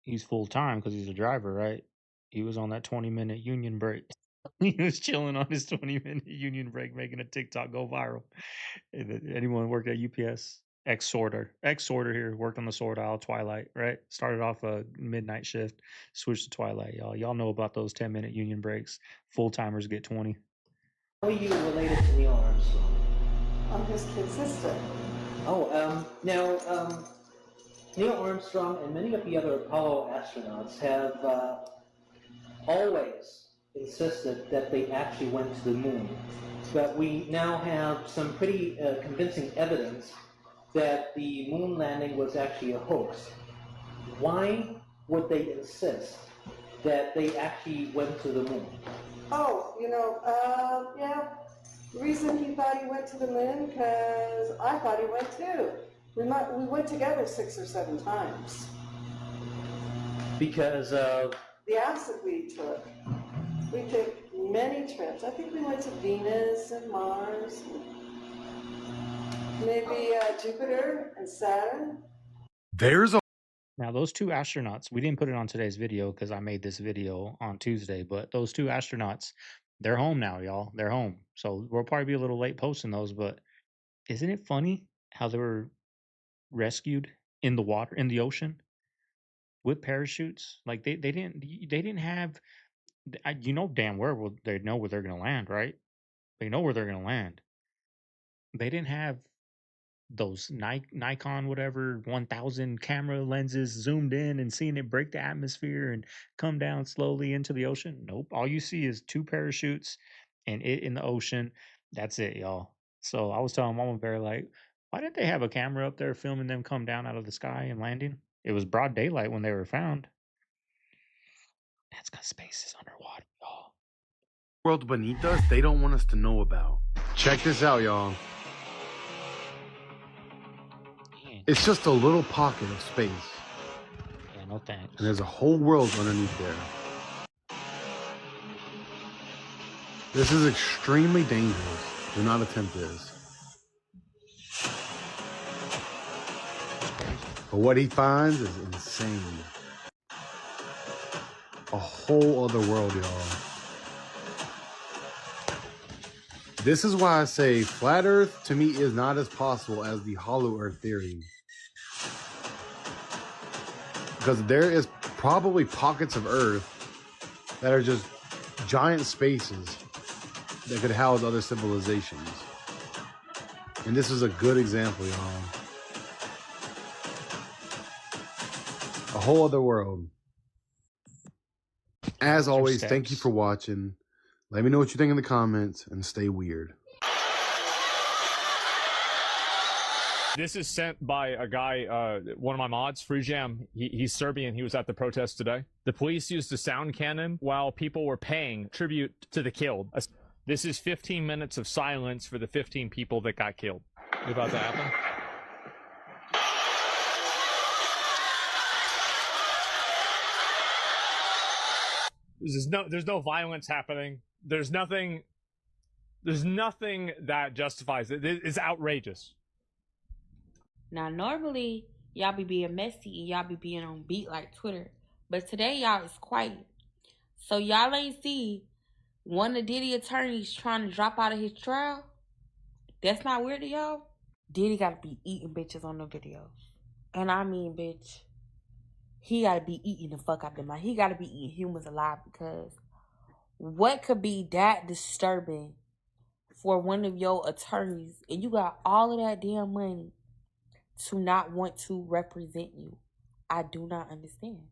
He's full time because he's a driver, right? He was on that 20-minute union break. He was chilling on his 20-minute union break, making a TikTok go viral. Anyone worked at UPS? Ex-sorter here, worked on the sort aisle, Twilight, right? Started off a midnight shift, switched to Twilight, y'all. Y'all know about those 10-minute union breaks. Full-timers get 20. How are you related to Neil Armstrong? I'm his kid sister. Oh, now, Neil Armstrong and many of the other Apollo astronauts have always insisted that they actually went to the moon. But we now have some pretty convincing evidence that the moon landing was actually a hoax. Why would they insist that they actually went to the moon? Oh, yeah. The reason he thought he went to the moon, because I thought he went too. We went together 6 or 7 times. Because of? The acid we took. We took many trips. I think we went to Venus and Mars. Maybe Jupiter and Saturn. Now, those 2 astronauts, we didn't put it on today's video because I made this video on Tuesday, but those 2 astronauts, they're home now, y'all. They're home. So we'll probably be a little late posting those, but isn't it funny how they were rescued in the water, in the ocean with parachutes? Like they didn't have, you know, damn well they know where they're going to land, right? They know where they're going to land. They didn't have those Nikon whatever 1000 camera lenses zoomed in and seeing it break the atmosphere and come down slowly into the ocean. Nope. All you see is 2 parachutes and it in the ocean. That's it, y'all. So I was telling Mama Bear, like, why didn't they have a camera up there filming them come down out of the sky and landing? It was broad daylight when they were found. That's because space is underwater, y'all. World beneath us, they don't want us to know about. Check this out, y'all. It's just a little pocket of space. Yeah, no thanks. And there's a whole world underneath there. This is extremely dangerous. Do not attempt this. But what he finds is insane. A whole other world, y'all. This is why I say flat Earth to me is not as possible as the hollow Earth theory. Because there is probably pockets of Earth that are just giant spaces that could house other civilizations. And this is a good example, y'all. A whole other world. As always, thank you for watching. Let me know what you think in the comments and stay weird. This is sent by a guy, one of my mods, Freejam. He's Serbian. He was at the protest today. The police used a sound cannon while people were paying tribute to the killed. This is 15 minutes of silence for the 15 people that got killed. You about to happen? There's no violence happening. There's nothing that justifies it. It's outrageous. Now, normally, y'all be being messy and y'all be being on beat like Twitter. But today, y'all is quiet. So, y'all ain't see one of Diddy attorneys trying to drop out of his trial? That's not weird to y'all? Diddy gotta be eating bitches on the videos. And I mean, bitch, he gotta be eating the fuck out of them. Like, he gotta be eating humans alive, because what could be that disturbing for one of your attorneys, and you got all of that damn money, to not want to represent you? I do not understand.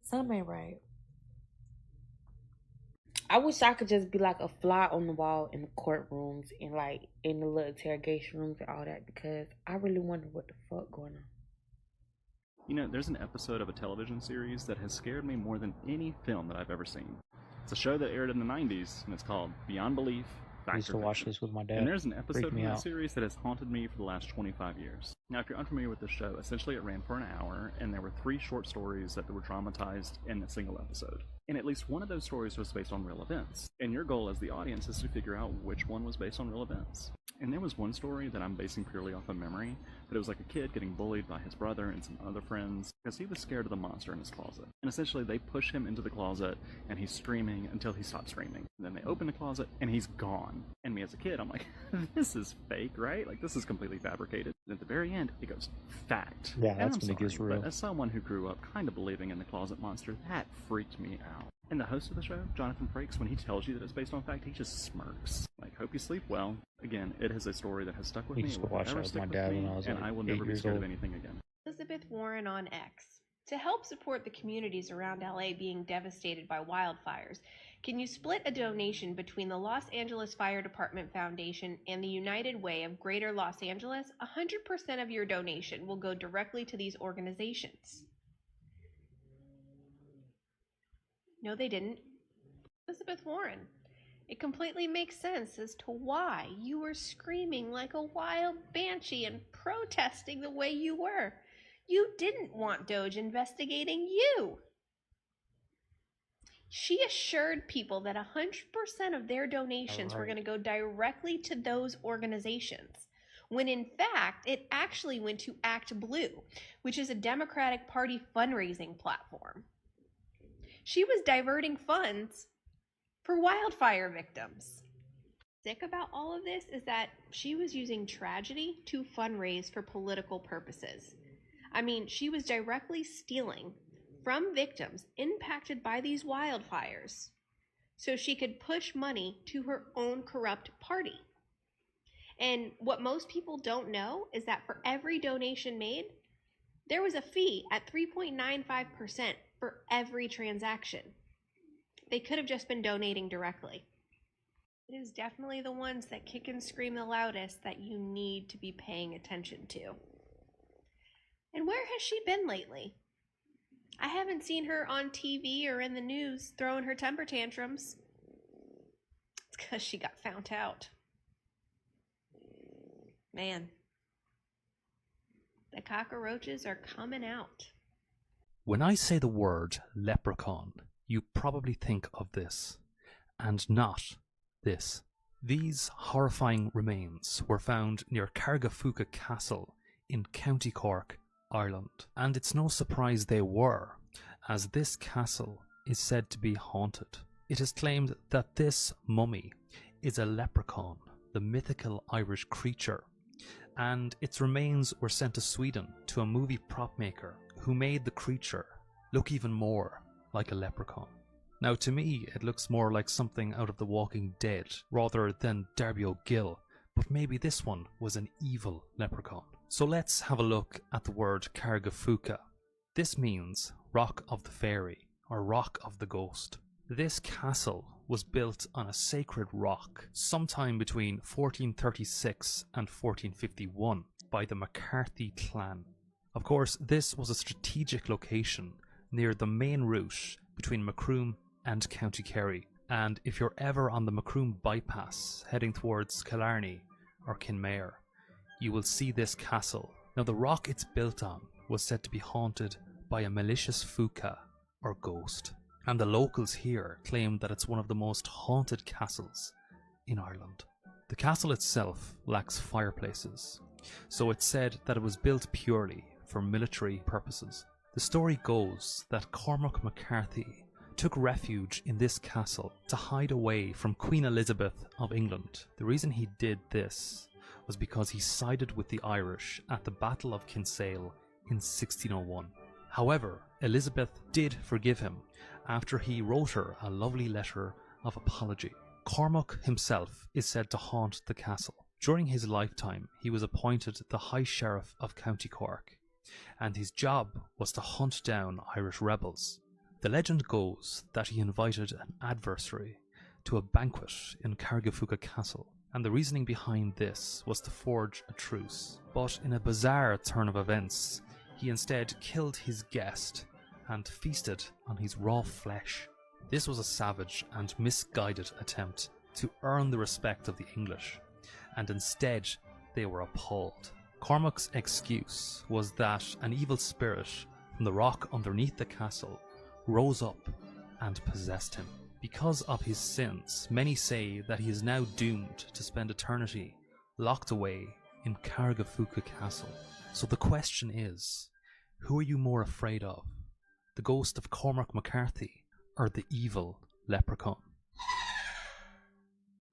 Something ain't right. I wish I could just be like a fly on the wall in the courtrooms and like in the little interrogation rooms and all that, because I really wonder what the fuck going on. You know, there's an episode of a television series that has scared me more than any film that I've ever seen. It's a show that aired in the 90s, and it's called Beyond Belief. I used to watch this with my dad. And there's an episode Freaked me from that out. series that has haunted me for the last 25 years. Now, if you're unfamiliar with this show, essentially it ran for an hour, and there were 3 short stories that were dramatized in a single episode. And at least one of those stories was based on real events. And your goal as the audience is to figure out which one was based on real events. And there was one story that I'm basing purely off of memory, but it was like a kid getting bullied by his brother and some other friends because he was scared of the monster in his closet. And essentially they push him into the closet and he's screaming until he stops screaming. And then they open the closet and he's gone. And me as a kid, I'm like, this is fake, right? Like, this is completely fabricated. And at the very end, it goes, fact. Yeah, And that's I'm when it gets sorry, real. But as someone who grew up kind of believing in the closet monster, that freaked me out. And the host of the show, Jonathan Frakes, when he tells you that it's based on fact, he just smirks. Like, hope you sleep well. Again, it is a story that has stuck with I me. used It to will watch forever that with stick my with dad me, when I was and like I will 8 never be years scared old. of anything again. Elizabeth Warren on X. To help support the communities around LA being devastated by wildfires, can you split a donation between the Los Angeles Fire Department Foundation and the United Way of Greater Los Angeles? 100% of your donation will go directly to these organizations. No, they didn't. Elizabeth Warren. It completely makes sense as to why you were screaming like a wild banshee and protesting the way you were. You didn't want Doge investigating you. She assured people that 100% of their donations were going to go directly to those organizations, when in fact it actually went to Act Blue, which is a Democratic Party fundraising platform. She was diverting funds for wildfire victims. Sick about all of this is that she was using tragedy to fundraise for political purposes. I mean, she was directly stealing from victims impacted by these wildfires so she could push money to her own corrupt party. And what most people don't know is that for every donation made, there was a fee at 3.95% for every transaction. They could have just been donating directly. It is definitely the ones that kick and scream the loudest that you need to be paying attention to. And where has she been lately? I haven't seen her on TV or in the news throwing her temper tantrums. It's because she got found out. Man, the cockroaches are coming out. When I say the word leprechaun, you probably think of this, and not this. These horrifying remains were found near Kapuka Castle in County Cork, Ireland. And it's no surprise they were, as this castle is said to be haunted. It is claimed that this mummy is a leprechaun, the mythical Irish creature, and its remains were sent to Sweden to a movie prop maker who made the creature look even more like a leprechaun. Now to me it looks more like something out of The Walking Dead rather than Darby O'Gill, but maybe this one was an evil leprechaun. So let's have a look at the word Kapuka. This means Rock of the Fairy or Rock of the Ghost. This castle was built on a sacred rock sometime between 1436 and 1451 by the McCarthy clan. Of course, this was a strategic location near the main route between Macroom and County Kerry, and if you're ever on the Macroom bypass heading towards Killarney or Kinmare, you will see this castle. Now the rock it's built on was said to be haunted by a malicious fuka or ghost, and the locals here claim that it's one of the most haunted castles in Ireland. The The castle itself lacks fireplaces, so it's said that it was built purely for military purposes. The story goes that Cormac McCarthy took refuge in this castle to hide away from Queen Elizabeth of England. The reason he did this was because he sided with the Irish at the Battle of Kinsale in 1601. However, Elizabeth did forgive him after he wrote her a lovely letter of apology. Cormac himself is said to haunt the castle. During his lifetime, he was appointed the High Sheriff of County Cork, and his job was to hunt down Irish rebels. The legend goes that he invited an adversary to a banquet in Kapuka Castle, and the reasoning behind this was to forge a truce. But in a bizarre turn of events, he instead killed his guest and feasted on his raw flesh. This was a savage and misguided attempt to earn the respect of the English, and instead they were appalled. Cormac's excuse was that an evil spirit from the rock underneath the castle rose up and possessed him. Because of his sins, many say that he is now doomed to spend eternity locked away in Kapuka Castle. So the question is, who are you more afraid of? The ghost of Cormac McCarthy or the evil leprechaun?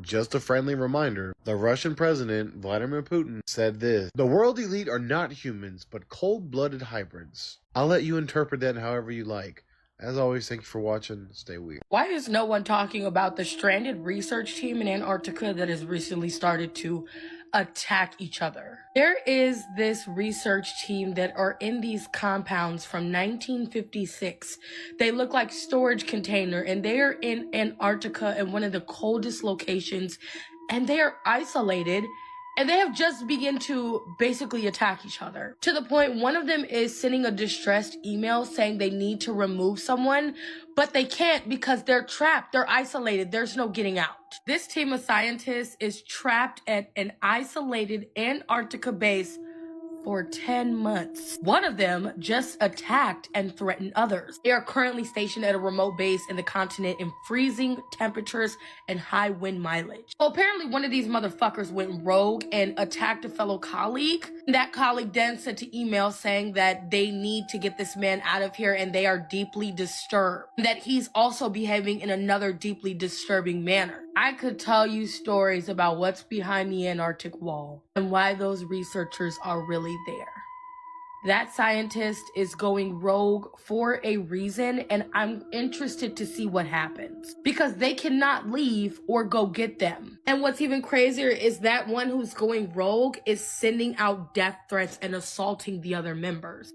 Just a friendly reminder, the Russian president, Vladimir Putin, said this: "The world elite are not humans, but cold-blooded hybrids." I'll let you interpret that however you like. As always, thank you for watching. Stay weird. Why is no one talking about the stranded research team in Antarctica that has recently started to attack each other? There is this research team that are in these compounds from 1956. They look like storage container, and they are in Antarctica in one of the coldest locations, and they are isolated, and they have just begun to basically attack each other. To the point, one of them is sending a distressed email saying they need to remove someone, but they can't because they're trapped, they're isolated, there's no getting out. This team of scientists is trapped at an isolated Antarctica base for 10 months. One of them just attacked and threatened others. They are currently stationed at a remote base in the continent in freezing temperatures and high wind mileage. Well, apparently one of these motherfuckers went rogue and attacked a fellow colleague. That colleague then sent an email saying that they need to get this man out of here and they are deeply disturbed. That he's also behaving in another deeply disturbing manner. I could tell you stories about what's behind the Antarctic wall and why those researchers are really there. That scientist is going rogue for a reason, and I'm interested to see what happens because they cannot leave or go get them. And what's even crazier is that one who's going rogue is sending out death threats and assaulting the other members.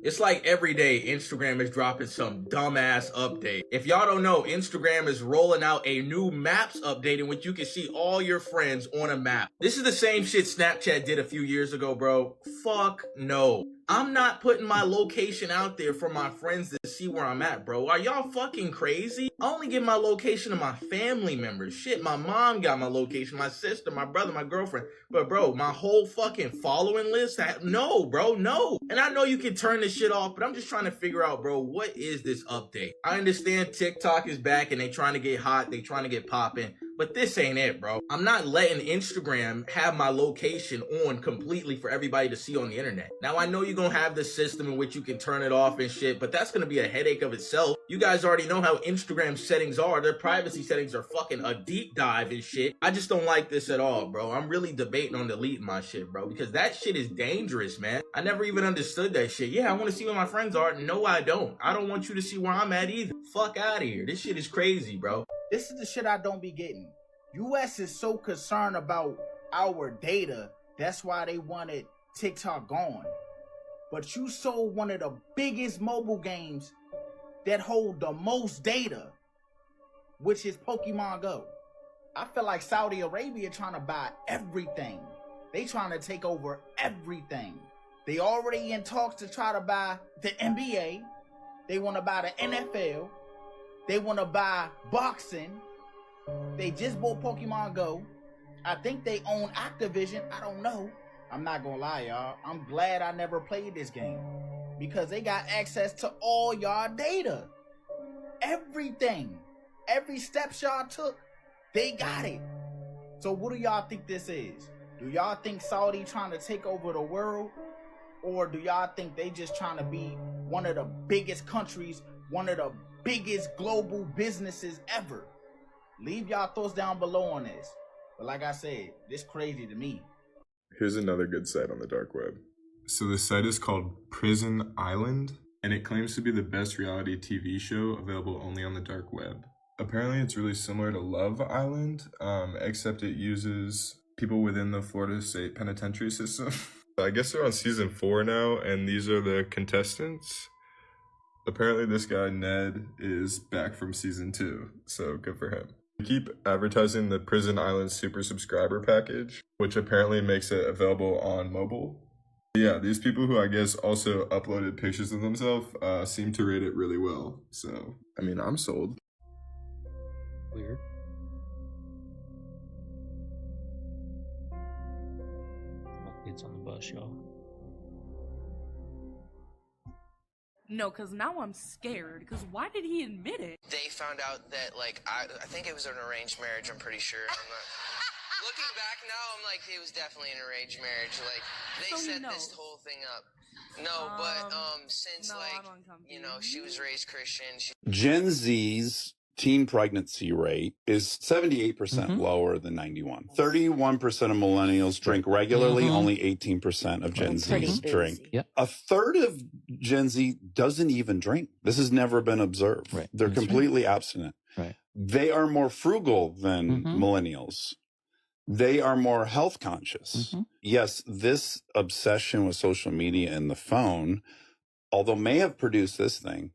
It's like every day Instagram is dropping some dumbass update. If y'all don't know, Instagram is rolling out a new maps update in which you can see all your friends on a map. This is the same shit Snapchat did a few years ago, bro. Fuck no. I'm not putting my location out there for my friends to see where I'm at, bro. Are y'all fucking crazy? I only give my location to my family members. Shit, my mom got my location, my sister, my brother, my girlfriend. But bro, my whole fucking following list, no, bro, no. And I know you can turn this shit off, but I'm just trying to figure out, bro, what is this update? I understand TikTok is back and they trying to get hot, they trying to get popping. But this ain't it, bro. I'm not letting Instagram have my location on completely for everybody to see on the internet. Now, I know you're gonna have the system in which you can turn it off and shit, but that's gonna be a headache of itself. You guys already know how Instagram settings are. Their privacy settings are fucking a deep dive and shit. I just don't like this at all, bro. I'm really debating on deleting my shit, bro, because that shit is dangerous, man. I never even understood that shit. Yeah, I want to see where my friends are. No, I don't. I don't want you to see where I'm at either. Fuck out of here. This shit is crazy, bro. This is the shit I don't be getting. US is so concerned about our data, that's why they wanted TikTok gone. But you sold one of the biggest mobile games that hold the most data, which is Pokemon Go. I feel like Saudi Arabia trying to buy everything. They trying to take over everything. They already in talks to try to buy the NBA. They want to buy the NFL. They want to buy boxing. They just bought Pokemon Go. I think they own Activision. I don't know. I'm not gonna lie, y'all. I'm glad I never played this game because they got access to all y'all data. Everything. Every step y'all took, they got it. So what do y'all think this is? Do y'all think Saudi trying to take over the world? Or do y'all think they just trying to be one of the biggest countries, one of the biggest global businesses ever? Leave y'all thoughts down below on this. But like I said, this crazy to me. Here's another good site on the dark web. So the site is called Prison Island, and it claims to be the best reality TV show available only on the dark web. Apparently it's really similar to Love Island, except it uses people within the Florida State Penitentiary system. I guess they're on season 4 now, and these are the contestants. Apparently this guy, Ned, is back from season 2, so good for him. They keep advertising the Prison Island Super Subscriber package, which apparently makes it available on mobile. Yeah, these people who I guess also uploaded pictures of themselves seem to rate it really well. So, I mean, I'm sold. Weird. Kids on the bus, y'all. No, because now I'm scared. Because why did he admit it? They found out that, like, I think it was an arranged marriage, I'm pretty sure. Looking back now, I'm like, it was definitely an arranged marriage. Like, they set this whole thing up. No, but since, like, you know, she was raised Christian. Gen Z's teen pregnancy rate is 78% lower than 91. 31% of millennials drink regularly, only 18% of Gen Z's drink. Yep. A third of Gen Z doesn't even drink. This has never been observed. Right. They're completely abstinent. Right. They are more frugal than millennials. They are more health conscious. Yes, this obsession with social media and the phone, although may have produced this thing,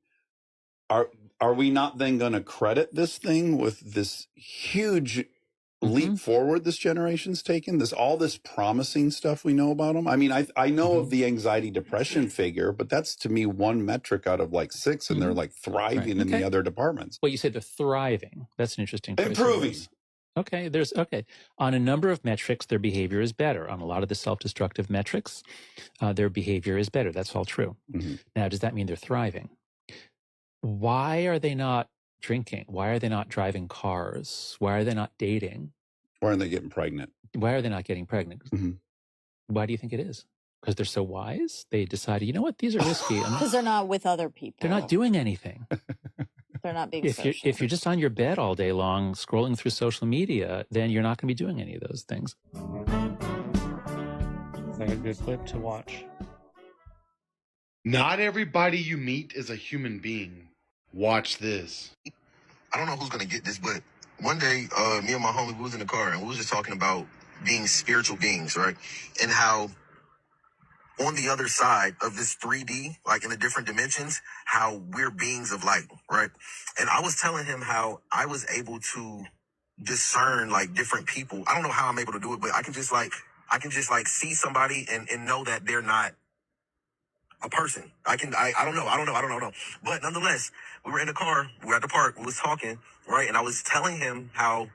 are we not then going to credit this thing with this huge leap forward this generation's taken? All this promising stuff we know about them? I mean, I know of the anxiety depression figure, but that's to me one metric out of like 6, and they're like thriving in the other departments. Well, you said they're thriving. That's an interesting choice. Improving. Okay, on a number of metrics, their behavior is better. On a lot of the self-destructive metrics, their behavior is better. That's all true. Now, does that mean they're thriving? Why are they not drinking? Why are they not driving cars? Why are they not dating? Why aren't they getting pregnant? Why are they not getting pregnant? Why do you think it is? Because they're so wise? They decided, you know what, these are risky. Because they're not with other people. They're not doing anything. They're not being if social. you're just on your bed all day long, scrolling through social media, then you're not going to be doing any of those things. Like a good clip to watch. Not everybody you meet is a human being. Watch this. I don't know who's gonna get this, but one day, me and my homie, we was in the car and we was just talking about being spiritual beings, right? And how on the other side of this 3D, like in the different dimensions, how we're beings of light, right? And I was telling him how I was able to discern like different people. I don't know how I'm able to do it, but I can just see somebody and know that they're not a person. I don't know. But nonetheless, we were in the car, we were at the park, we was talking, right? And I was telling him how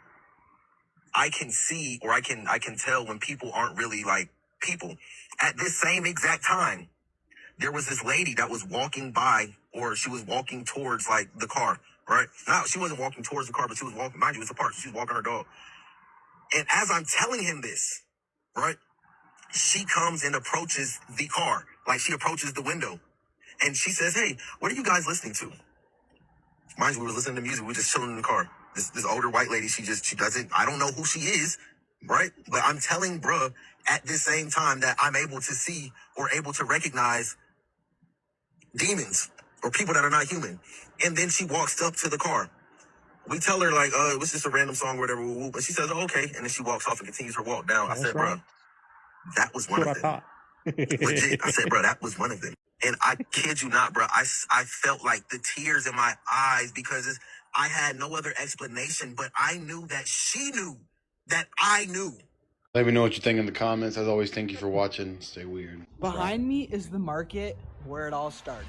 I can see, or I can tell when people aren't really like people. At this same exact time, there was this lady that was walking by, or she was walking towards like the car, right? No, she wasn't walking towards the car, but she was walking, mind you, it's a park, so she was walking her dog. And as I'm telling him this, right, she comes and approaches the car, like she approaches the window. And she says, hey, what are you guys listening to? Mind you, we were listening to music, we were just chilling in the car. This older white lady, she doesn't, I don't know who she is, right? But I'm telling bruh at this same time that I'm able to see or able to recognize demons or people that are not human. And then she walks up to the car. We tell her like, it was just a random song or whatever. And she says, oh, okay. And then she walks off and continues her walk down. I said, bruh, that was one of them. Legit. I said, bro, that was one of them. And I kid you not, bro, I felt like the tears in my eyes because I had no other explanation, but I knew that she knew that I knew. Let me know what you think in the comments. As always, thank you for watching. Stay weird. Behind me is the market where it all started.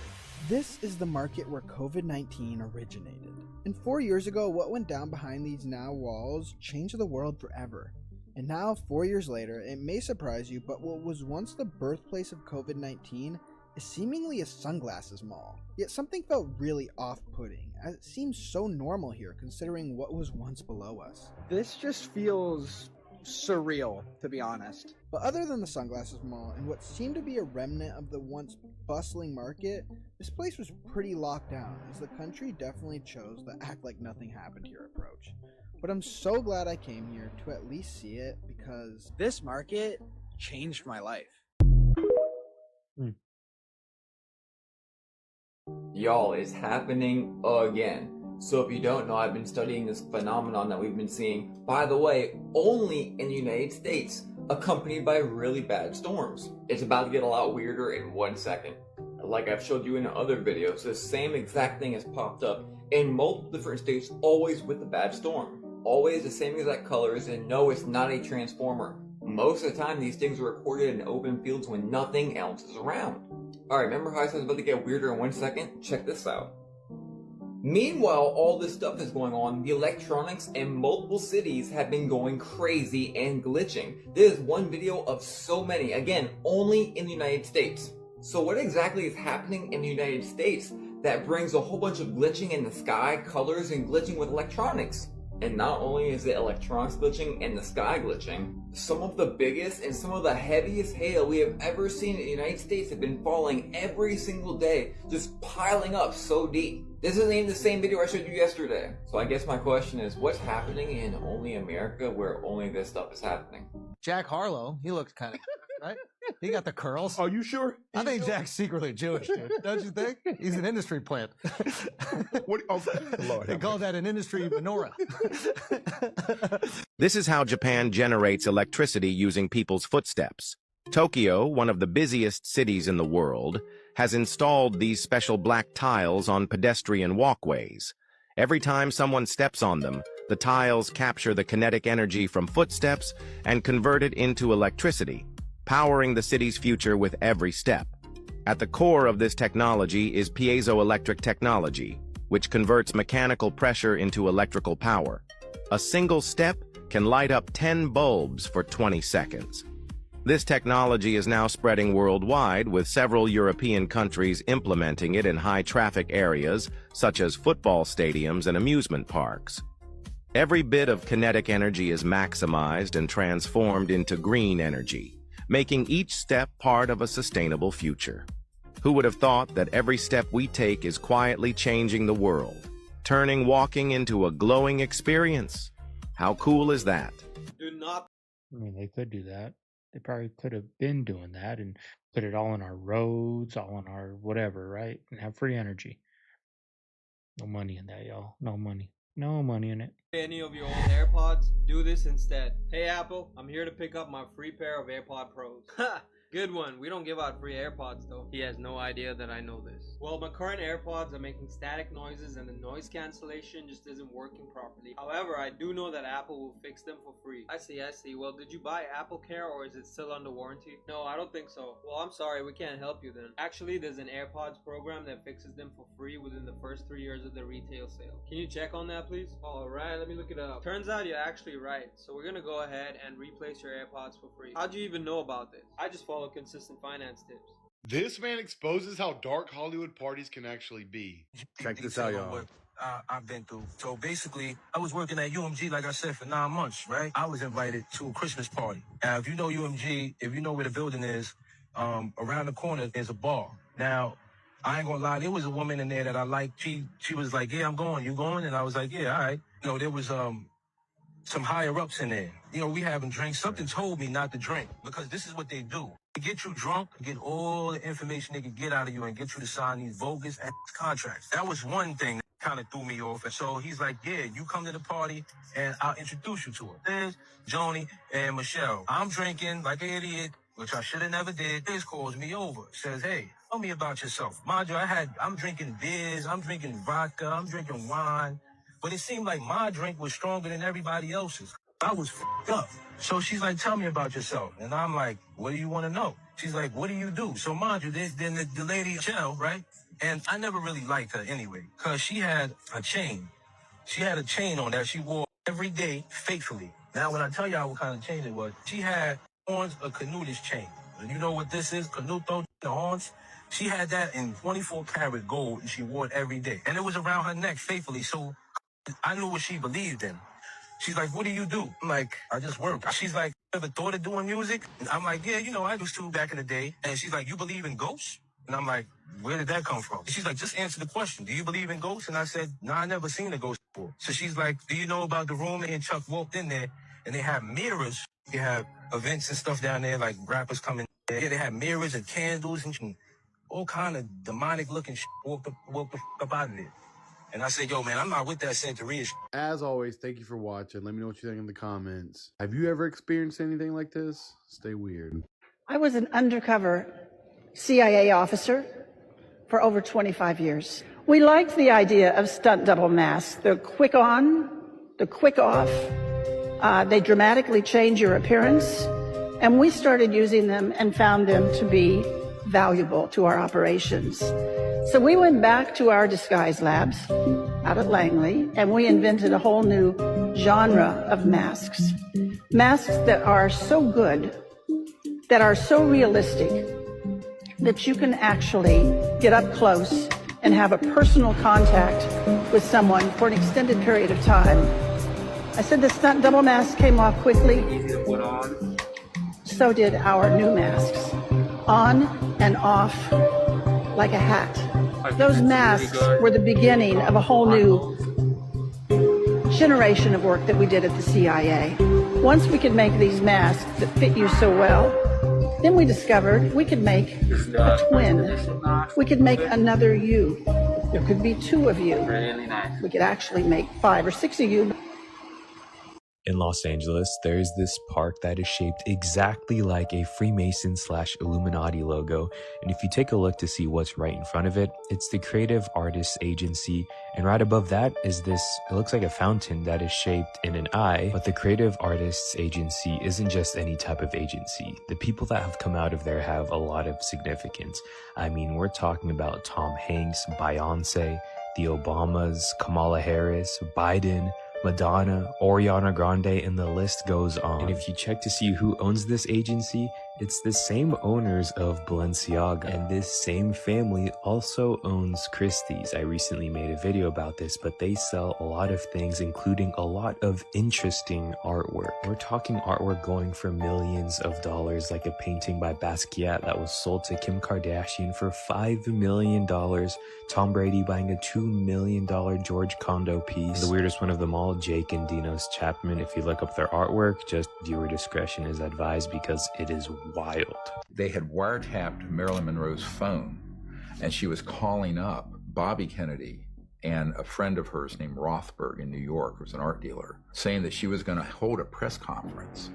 This is the market where COVID-19 originated. And 4 years ago, what went down behind these now walls changed the world forever. And now, 4 years later, it may surprise you, but what was once the birthplace of COVID-19 is seemingly a sunglasses mall. Yet something felt really off-putting, as it seems so normal here considering what was once below us. This just feels surreal, to be honest. But other than the sunglasses mall and what seemed to be a remnant of the once bustling market, this place was pretty locked down, as the country definitely chose the act like nothing happened here approach. But I'm so glad I came here to at least see it, because this market changed my life. Y'all, it's happening again. So if you don't know, I've been studying this phenomenon that we've been seeing, by the way, only in the United States, accompanied by really bad storms. It's about to get a lot weirder in 1 second. Like I've showed you in other videos, the same exact thing has popped up in multiple different states, always with a bad storm. Always the same exact colors, and no, it's not a transformer. Most of the time, these things are recorded in open fields when nothing else is around. Alright, remember how I said it's about to get weirder in 1 second? Check this out. Meanwhile, all this stuff is going on, the electronics in multiple cities have been going crazy and glitching. This is one video of so many, again, only in the United States. So what exactly is happening in the United States that brings a whole bunch of glitching in the sky, colors, and glitching with electronics? And not only is it electronics glitching and the sky glitching, some of the biggest and some of the heaviest hail we have ever seen in the United States have been falling every single day, just piling up so deep. This isn't even the same video I showed you yesterday. So I guess my question is, what's happening in only America where only this stuff is happening? Jack Harlow, he looks kind of, right? He got the curls. Are you sure? I think Jack's secretly Jewish, dude. Don't you think? He's an industry plant. What? Oh, Lord, they call that an industry menorah. This is how Japan generates electricity using people's footsteps. Tokyo, one of the busiest cities in the world, has installed these special black tiles on pedestrian walkways. Every time someone steps on them, the tiles capture the kinetic energy from footsteps and convert it into electricity, powering the city's future with every step. At the core of this technology is piezoelectric technology, which converts mechanical pressure into electrical power. A single step can light up 10 bulbs for 20 seconds. This technology is now spreading worldwide, with several European countries implementing it in high-traffic areas, such as football stadiums and amusement parks. Every bit of kinetic energy is maximized and transformed into green energy, making each step part of a sustainable future. Who would have thought that every step we take is quietly changing the world, turning walking into a glowing experience? How cool is that? I mean, they could do that. They probably could have been doing that and put it all on our roads, all on our whatever, right? And have free energy. No money in that, y'all. No money. No money in it. Any of your old AirPods, do this instead. Hey Apple, I'm here to pick up my free pair of AirPod Pros. Ha! Good one. We don't give out free AirPods though. He has no idea that I know this. Well, my current AirPods are making static noises and the noise cancellation just isn't working properly. However, I do know that Apple will fix them for free. I see. Well, did you buy Apple Care or is it still under warranty? No, I don't think so. Well, I'm sorry, we can't help you then. Actually, there's an AirPods program that fixes them for free within the first 3 years of the retail sale. Can you check on that, please? Alright, let me look it up. Turns out you're actually right. So we're gonna go ahead and replace your AirPods for free. How'd you even know about this? I just follow consistent finance tips. This man exposes how dark Hollywood parties can actually be. Check this out, y'all. I've been through. So basically, I was working at UMG, like I said, for 9 months, right? I was invited to a Christmas party. Now, if you know UMG, if you know where the building is, around the corner is a bar. Now, I ain't gonna lie, there was a woman in there that I liked. She was like, yeah, I'm going. You going? And I was like, yeah, all right. You know, there was some higher ups in there. You know, we having drinks. Something told me not to drink because this is what they do. They get you drunk, get all the information they can get out of you and get you to sign these bogus contracts. That was one thing that kind of threw me off. And so he's like, yeah, you come to the party and I'll introduce you to her. There's Joni and Michelle. I'm drinking like an idiot, which I should have never did. Liz calls me over, says, hey, tell me about yourself. Mind you, I'm drinking beers, I'm drinking vodka, I'm drinking wine. But it seemed like my drink was stronger than everybody else's. I was f***ed up. So she's like, tell me about yourself. And I'm like, what do you want to know? She's like, what do you do? So mind you, then the lady, Michelle, right? And I never really liked her anyway, because she had a chain. She had a chain on that she wore every day faithfully. Now, when I tell y'all what kind of chain it was, she had horns of Canutis chain. And you know what this is? Canuto, the horns? She had that in 24 karat gold, and she wore it every day. And it was around her neck faithfully, so I knew what she believed in. She's like, what do you do? I'm like, I just work. She's like, ever thought of doing music? And I'm like, yeah, you know, I used to back in the day. And she's like, you believe in ghosts? And I'm like, where did that come from? She's like, just answer the question. Do you believe in ghosts? And I said, no, I never seen a ghost before. So she's like, do you know about the room? And Chuck walked in there and they have mirrors. You have events and stuff down there, like rappers coming there. Yeah, they have mirrors and candles and all kind of demonic looking shit. Walked the up out of there. And I said, yo, man, I'm not with that Santeria shit. As always, thank you for watching. Let me know what you think in the comments. Have you ever experienced anything like this? Stay weird. I was an undercover CIA officer for over 25 years. We liked the idea of stunt double masks. The quick on, the quick off. They dramatically change your appearance. And we started using them and found them to be valuable to our operations. So we went back to our disguise labs out at Langley, and we invented a whole new genre of masks. Masks that are so good, that are so realistic, that you can actually get up close and have a personal contact with someone for an extended period of time. I said the stunt double mask came off quickly. Easy to put on. So did our new masks. On and off like a hat. Those masks were the beginning of a whole new generation of work that we did at the CIA. Once we could make these masks that fit you so well, then we discovered we could make a twin. We could make another you. There could be two of you. Really nice. We could actually make 5 or 6 of you. In Los Angeles, there is this park that is shaped exactly like a Freemason/Illuminati logo, and if you take a look to see what's right in front of it, it's the Creative Artists Agency, and right above that is this, it looks like a fountain that is shaped in an eye, but the Creative Artists Agency isn't just any type of agency. The people that have come out of there have a lot of significance. I mean, we're talking about Tom Hanks, Beyonce, the Obamas, Kamala Harris, Biden, Madonna, Ariana Grande, and the list goes on. And if you check to see who owns this agency, it's the same owners of Balenciaga, and this same family also owns Christie's. I recently made a video about this, but they sell a lot of things, including a lot of interesting artwork. We're talking artwork going for millions of dollars, like a painting by Basquiat that was sold to Kim Kardashian for $5 million, Tom Brady buying a $2 million George Condo piece. The weirdest one of them all, Jake and Dinos Chapman. If you look up their artwork, just viewer discretion is advised because it is wild. They had wiretapped Marilyn Monroe's phone, and she was calling up Bobby Kennedy and a friend of hers named Rothberg in New York, who was an art dealer, saying that she was going to hold a press conference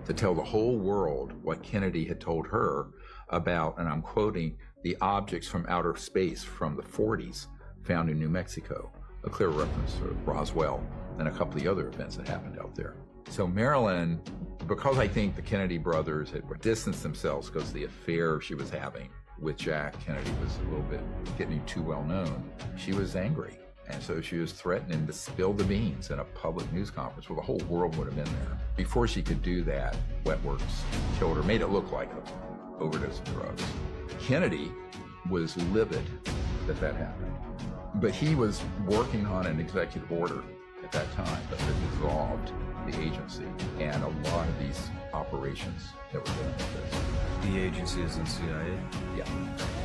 to tell the whole world what Kennedy had told her about, and I'm quoting, the objects from outer space from the 40s found in New Mexico, a clear reference to Roswell and a couple of the other events that happened out there. So Marilyn, because I think the Kennedy brothers had distanced themselves because the affair she was having with Jack Kennedy was a little bit getting too well known, she was angry. And so she was threatening to spill the beans in a public news conference where the whole world would have been there. Before she could do that, Wetworks killed her, made it look like an overdose of drugs. Kennedy was livid that that happened, but he was working on an executive order at that time that dissolved the agency and a lot of these operations that were dealing with this. The agency is in CIA? Yeah.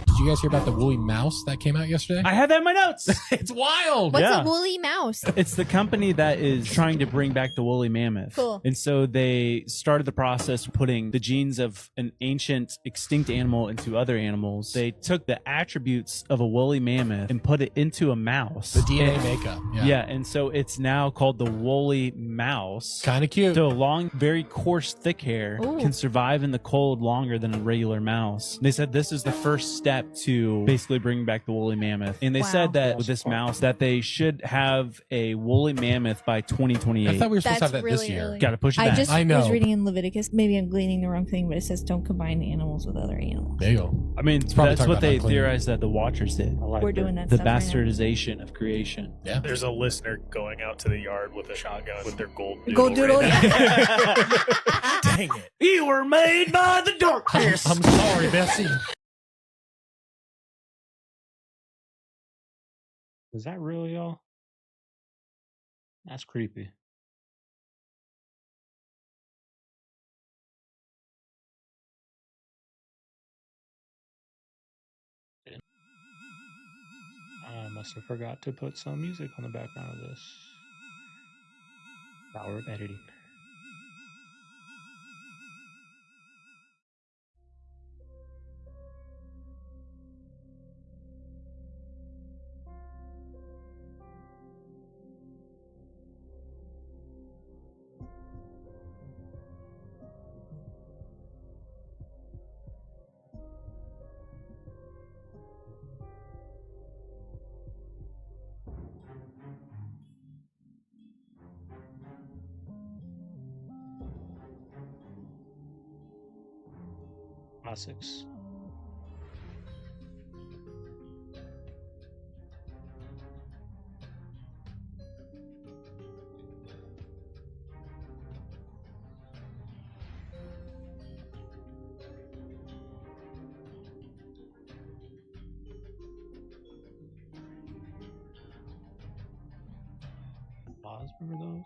Did you guys hear about the woolly mouse that came out yesterday? I had that in my notes. It's wild. What's a woolly mouse? It's the company that is trying to bring back the woolly mammoth. Cool. And so they started the process of putting the genes of an ancient extinct animal into other animals. They took the attributes of a woolly mammoth and put it into a mouse. The DNA makeup. Yeah, and so it's now called the woolly mouse. Kind of cute. So long, very coarse, thick hair Ooh. can survive in the cold longer than a regular mouse. They said this is the first step to basically bring back the woolly mammoth. And they said that with this mouse that they should have a woolly mammoth by 2028. I thought we were supposed to have that really this year. early. Got to push it I back. just I know. was reading in Leviticus. Maybe I'm gleaning the wrong thing, but it says don't combine animals with other animals. There you go. I mean, probably that's talking what about they unclean. theorized that the Watchers did. We're doing that The stuff right now. bastardization of creation. Yeah. There's a listener going out to the yard with a shotgun with their gold doodle. Gold doodle, right now. Dang it. You were made by the darkness. I'm sorry, Bessie. Is that real, y'all? That's creepy. must have forgot to put some music on the background of this. Power of editing. Classics. Pause, remember those?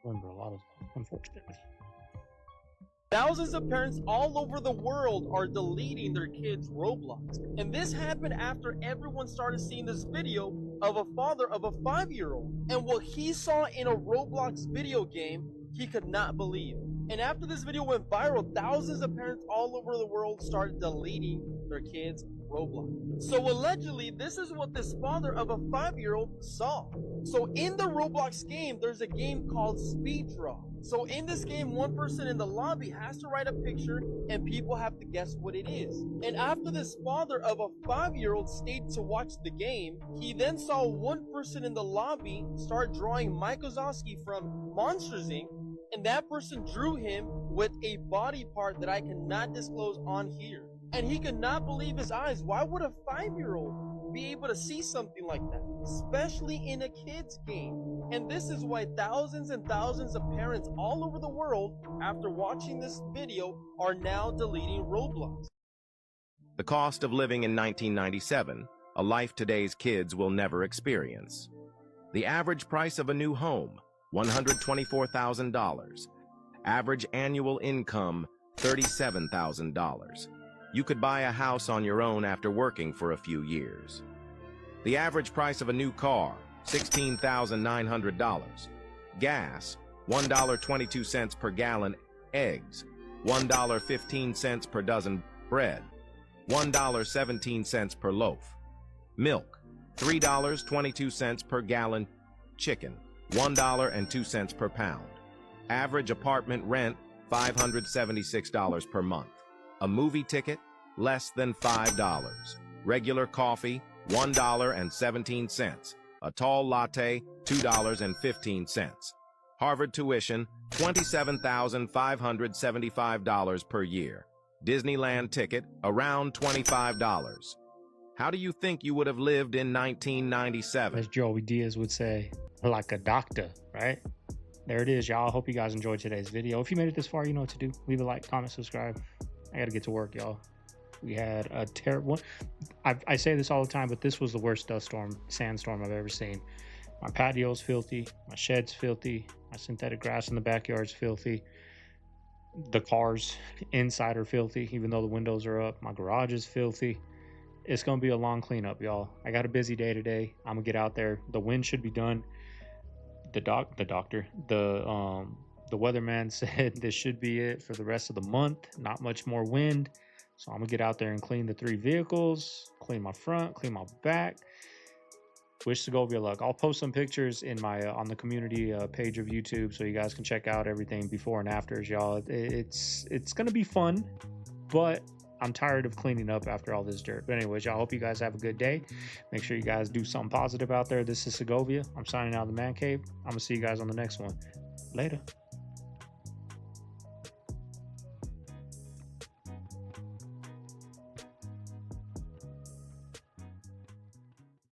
Remember a lot of them, unfortunately. Thousands of parents all over the world are deleting their kids' Roblox. And this happened after everyone started seeing this video of a father of a 5-year-old. And what he saw in a Roblox video game, he could not believe. And after this video went viral, thousands of parents all over the world started deleting their kids' Roblox. So allegedly, this is what this father of a 5-year-old saw. So in the Roblox game, there's a game called Speed Draw. So in this game, one person in the lobby has to write a picture and people have to guess what it is. And after this father of a 5-year-old stayed to watch the game, he then saw one person in the lobby start drawing Mike Wazowski from Monsters Inc. And that person drew him with a body part that I cannot disclose on here. And he could not believe his eyes. Why would a 5-year-old be able to see something like that? Especially in a kid's game. And this is why thousands and thousands of parents all over the world, after watching this video, are now deleting Roblox. The cost of living in 1997, a life today's kids will never experience. The average price of a new home, $124,000. Average annual income, $37,000. You could buy a house on your own after working for a few years. The average price of a new car, $16,900. Gas, $1.22 per gallon. Eggs, $1.15 per dozen. Bread, $1.17 per loaf. Milk, $3.22 per gallon. Chicken, $1.02 per pound. Average apartment rent, $576 per month. A movie ticket, less than $5. Regular coffee, $1.17. A tall latte, $2.15. Harvard tuition, $27,575 per year. Disneyland ticket, around $25. How do you think you would have lived in 1997? As Joey Diaz would say, like a doctor, right? There it is, y'all. I hope you guys enjoyed today's video. If you made it this far, you know what to do. Leave a like, comment, subscribe. I gotta get to work, y'all. We had a terrible one. I say this all the time, but this was the worst sandstorm I've ever seen. My patio's filthy, my shed's filthy, my synthetic grass in the backyard's filthy. The cars inside are filthy, even though the windows are up. My garage is filthy. It's gonna be a long cleanup, y'all. I got a busy day today. I'm gonna get out there. The wind should be done. The weatherman said this should be it for the rest of the month. Not much more wind. So I'm gonna get out there and clean the 3 vehicles, clean my front, clean my back. Wish Segovia luck. I'll post some pictures in my on the community page of YouTube, so you guys can check out everything before and afters, y'all. It's gonna be fun, but I'm tired of cleaning up after all this dirt. But anyways, y'all, hope you guys have a good day. Make sure you guys do something positive out there. This is Segovia. I'm signing out of the Man Cave. I'm gonna see you guys on the next one. Later.